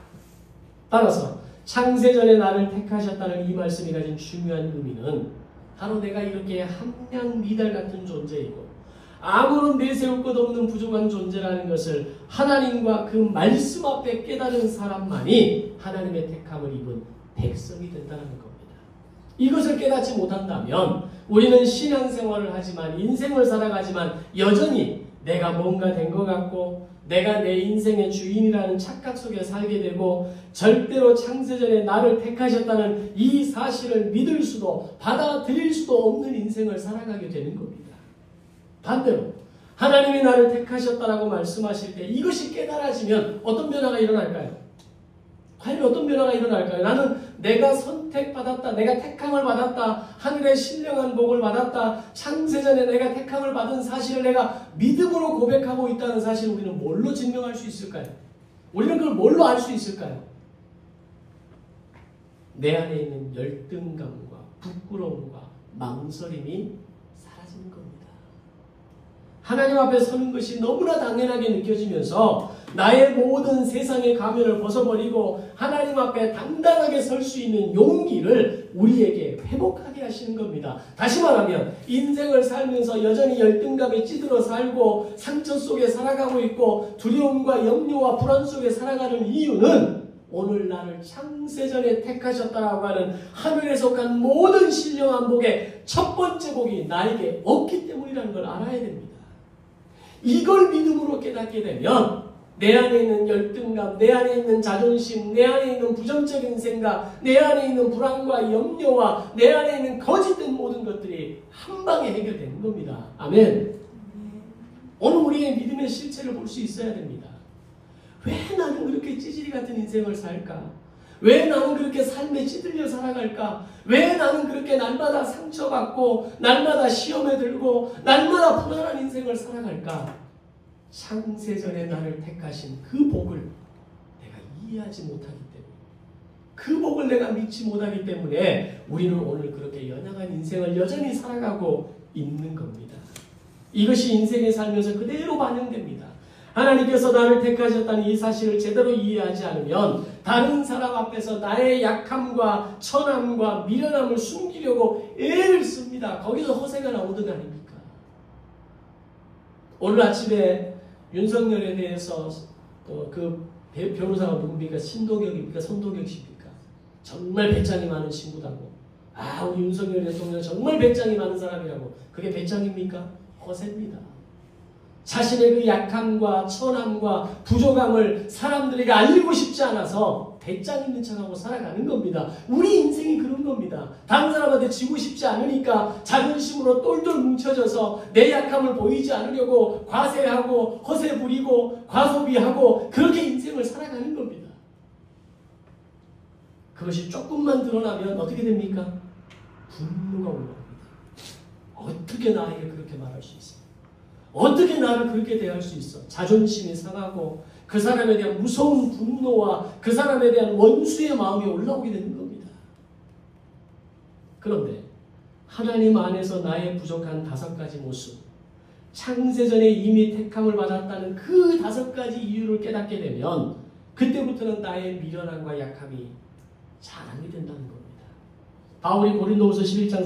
따라서 창세전에 나를 택하셨다는 이 말씀이 가진 중요한 의미는 바로 내가 이렇게 함량 미달 같은 존재이고 아무런 내세울 것 없는 부족한 존재라는 것을 하나님과 그 말씀 앞에 깨달은 사람만이 하나님의 택함을 입은 백성이 된다는 겁니다. 이것을 깨닫지 못한다면 우리는 신앙생활을 하지만, 인생을 살아가지만 여전히 내가 뭔가 된 것 같고 내가 내 인생의 주인이라는 착각 속에 살게 되고 절대로 창세전에 나를 택하셨다는 이 사실을 믿을 수도 받아들일 수도 없는 인생을 살아가게 되는 겁니다. 반대로 하나님이 나를 택하셨다라고 말씀하실 때 이것이 깨달아지면 어떤 변화가 일어날까요? 과연 어떤 변화가 일어날까요? 나는 내가 선택받았다, 내가 택함을 받았다, 하늘의 신령한 복을 받았다, 창세전에 내가 택함을 받은 사실을 내가 믿음으로 고백하고 있다는 사실을 우리는 뭘로 증명할 수 있을까요? 우리는 그걸 뭘로 알 수 있을까요? 내 안에 있는 열등감과 부끄러움과 망설임이 사라지는 겁니다. 하나님 앞에 서는 것이 너무나 당연하게 느껴지면서 나의 모든 세상의 가면을 벗어버리고 하나님 앞에 당당하게 설 수 있는 용기를 우리에게 회복하게 하시는 겁니다. 다시 말하면 인생을 살면서 여전히 열등감에 찌들어 살고 상처 속에 살아가고 있고 두려움과 염려와 불안 속에 살아가는 이유는 오늘 나를 창세전에 택하셨다라고 하는 하늘에 속한 모든 신령한 복의 첫 번째 복이 나에게 없기 때문이라는 걸 알아야 됩니다. 이걸 믿음으로 깨닫게 되면 내 안에 있는 열등감, 내 안에 있는 자존심, 내 안에 있는 부정적인 생각, 내 안에 있는 불안과 염려와 내 안에 있는 거짓된 모든 것들이 한 방에 해결되는 겁니다. 아멘. 오늘 우리의 믿음의 실체를 볼 수 있어야 됩니다. 왜 나는 그렇게 찌질이 같은 인생을 살까? 왜 나는 그렇게 삶에 찌들려 살아갈까? 왜 나는 그렇게 날마다 상처받고 날마다 시험에 들고 날마다 불안한 인생을 살아갈까? 창세전에 나를 택하신 그 복을 내가 이해하지 못하기 때문에, 그 복을 내가 믿지 못하기 때문에 우리는 오늘 그렇게 연약한 인생을 여전히 살아가고 있는 겁니다. 이것이 인생에 살면서 그대로 반영됩니다. 하나님께서 나를 택하셨다는 이 사실을 제대로 이해하지 않으면 다른 사람 앞에서 나의 약함과 천함과 미련함을 숨기려고 애를 씁니다. 거기서 허세가 나오는 거 아닙니까? 오늘 아침에 윤석열에 대해서 그 변호사가 누굽니까? 신도경입니까? 선도경씨입니까? 정말 배짱이 많은 친구다고. 우리 윤석열 대통령 정말 배짱이 많은 사람이라고. 그게 배짱입니까? 허세입니다. 자신의 그 약함과 천함과 부족함을 사람들에게 알리고 싶지 않아서 배짱 있는 척하고 살아가는 겁니다. 우리 인생이 그런 겁니다. 다른 사람한테 지고 싶지 않으니까 자존심으로 똘똘 뭉쳐져서 내 약함을 보이지 않으려고 과세하고 허세 부리고 과소비하고 그렇게 인생을 살아가는 겁니다. 그것이 조금만 드러나면 어떻게 됩니까? 분노가 올라옵니다. 어떻게 나에게 그렇게 말할 수 있어? 어떻게 나를 그렇게 대할 수 있어? 자존심이 상하고 그 사람에 대한 무서운 분노와 그 사람에 대한 원수의 마음이 올라오게 되는 겁니다. 그런데 하나님 안에서 나의 부족한 5가지 모습, 창세전에 이미 택함을 받았다는 그 5가지 이유를 깨닫게 되면 그때부터는 나의 미련함과 약함이 자랑이 된다는 겁니다. 바울이 고린도후서 11장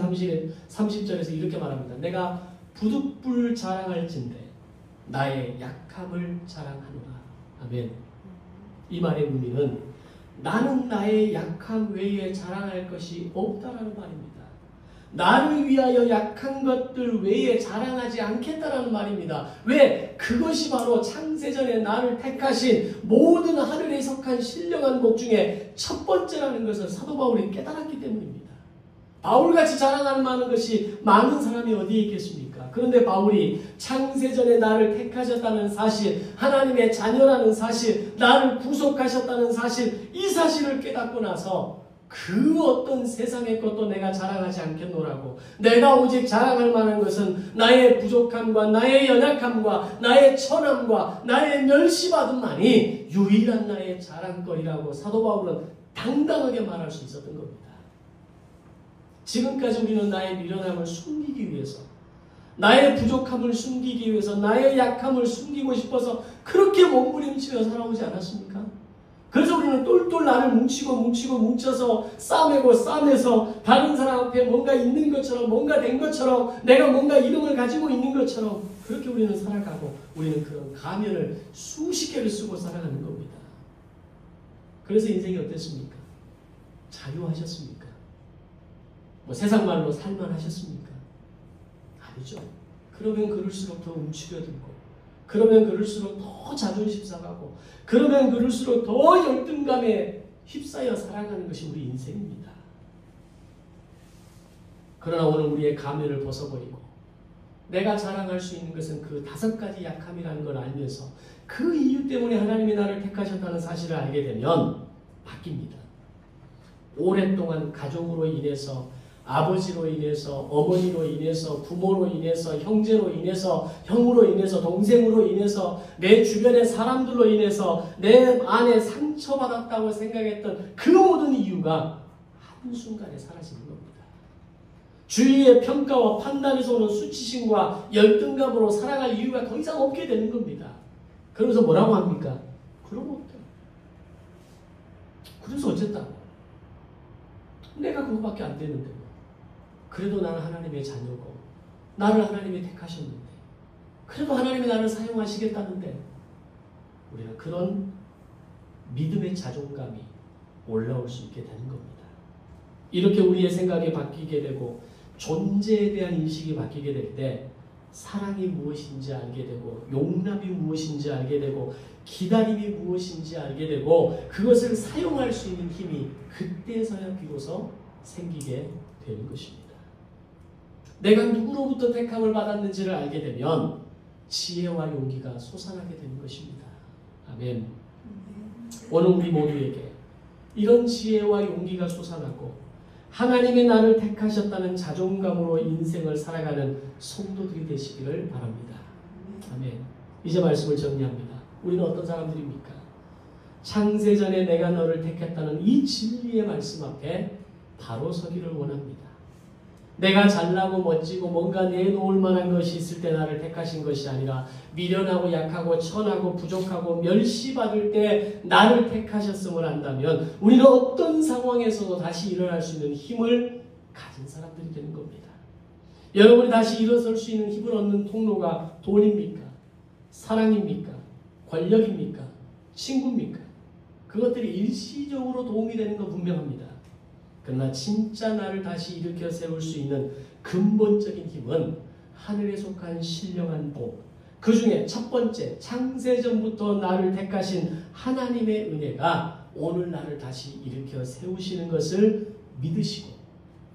30절에서 이렇게 말합니다. 내가 부득불 자랑할진대 나의 약함을 자랑하노라. 아멘. 이 말의 의미는 나는 나의 약함 외에 자랑할 것이 없다라는 말입니다. 나를 위하여 약한 것들 외에 자랑하지 않겠다라는 말입니다. 왜? 그것이 바로 창세전에 나를 택하신 모든 하늘에 속한 신령한 복 중에 첫 번째라는 것을 사도 바울이 깨달았기 때문입니다. 바울같이 자랑하는 많은 것이 많은 사람이 어디에 있겠습니까? 그런데 바울이 창세전에 나를 택하셨다는 사실, 하나님의 자녀라는 사실, 나를 구속하셨다는 사실, 이 사실을 깨닫고 나서 그 어떤 세상의 것도 내가 자랑하지 않겠노라고, 내가 오직 자랑할 만한 것은 나의 부족함과 나의 연약함과 나의 천함과 나의 멸시받음만이 유일한 나의 자랑거리라고 사도 바울은 당당하게 말할 수 있었던 겁니다. 지금까지 우리는 나의 미련함을 숨기기 위해서, 나의 부족함을 숨기기 위해서, 나의 약함을 숨기고 싶어서 그렇게 몸부림치며 살아오지 않았습니까? 그래서 우리는 똘똘 나를 뭉쳐서 싸매고 싸매서 다른 사람 앞에 뭔가 있는 것처럼, 뭔가 된 것처럼, 내가 뭔가 이름을 가지고 있는 것처럼 그렇게 우리는 살아가고, 우리는 그런 가면을 수십 개를 쓰고 살아가는 겁니다. 그래서 인생이 어땠습니까? 자유하셨습니까? 세상 말로 살만하셨습니까? 아니죠. 그러면 그럴수록 더 움츠려들고, 그러면 그럴수록 더 자존심 상하고, 그러면 그럴수록 더 열등감에 휩싸여 살아가는 것이 우리 인생입니다. 그러나 오늘 우리의 가면을 벗어버리고 내가 자랑할 수 있는 것은 그 5가지 약함이라는 걸 알면서 그 이유 때문에 하나님이 나를 택하셨다는 사실을 알게 되면 바뀝니다. 오랫동안 가족으로 인해서, 아버지로 인해서, 어머니로 인해서, 부모로 인해서, 형제로 인해서, 형으로 인해서, 동생으로 인해서, 내 주변의 사람들로 인해서 내 안에 상처받았다고 생각했던 그 모든 이유가 한순간에 사라지는 겁니다. 주위의 평가와 판단에서 오는 수치심과 열등감으로 살아갈 이유가 더 이상 없게 되는 겁니다. 그러면서 뭐라고 합니까? 그러면 어때? 그래서 어쨌다고? 내가 그거밖에 안 되는데 뭐. 그래도 나는 하나님의 자녀고, 나를 하나님이 택하셨는데, 그래도 하나님이 나를 사용하시겠다는데, 우리는 그런 믿음의 자존감이 올라올 수 있게 되는 겁니다. 이렇게 우리의 생각이 바뀌게 되고 존재에 대한 인식이 바뀌게 될 때 사랑이 무엇인지 알게 되고 용납이 무엇인지 알게 되고 기다림이 무엇인지 알게 되고 그것을 사용할 수 있는 힘이 그때서야 비로소 생기게 되는 것입니다. 내가 누구로부터 택함을 받았는지를 알게 되면 지혜와 용기가 솟아나게 되는 것입니다. 아멘. 오늘 우리 모두에게 이런 지혜와 용기가 솟아나고 하나님이 나를 택하셨다는 자존감으로 인생을 살아가는 성도들이 되시기를 바랍니다. 아멘. 이제 말씀을 정리합니다. 우리는 어떤 사람들입니까? 창세전에 내가 너를 택했다는 이 진리의 말씀 앞에 바로 서기를 원합니다. 내가 잘나고 멋지고 뭔가 내놓을 만한 것이 있을 때 나를 택하신 것이 아니라 미련하고 약하고 천하고 부족하고 멸시받을 때 나를 택하셨음을 안다면 우리는 어떤 상황에서도 다시 일어날 수 있는 힘을 가진 사람들이 되는 겁니다. 여러분이 다시 일어설 수 있는 힘을 얻는 통로가 돈입니까? 사랑입니까? 권력입니까? 친구입니까? 그것들이 일시적으로 도움이 되는 건 분명합니다. 그러나 진짜 나를 다시 일으켜 세울 수 있는 근본적인 힘은 하늘에 속한 신령한 복, 그 중에 첫 번째 창세전부터 나를 택하신 하나님의 은혜가 오늘 나를 다시 일으켜 세우시는 것을 믿으시고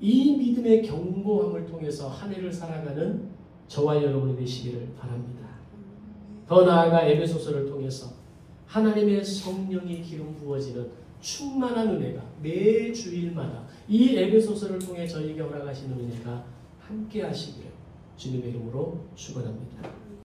이 믿음의 견고함을 통해서 한 해를 살아가는 저와 여러분이 되시기를 바랍니다. 더 나아가 에베소서를 통해서 하나님의 성령이 기름 부어지는 충만한 은혜가 매 주일마다 이 에베소서를 통해 저에게 허락하시는 은혜가 함께 하시기를 주님의 이름으로 축원합니다.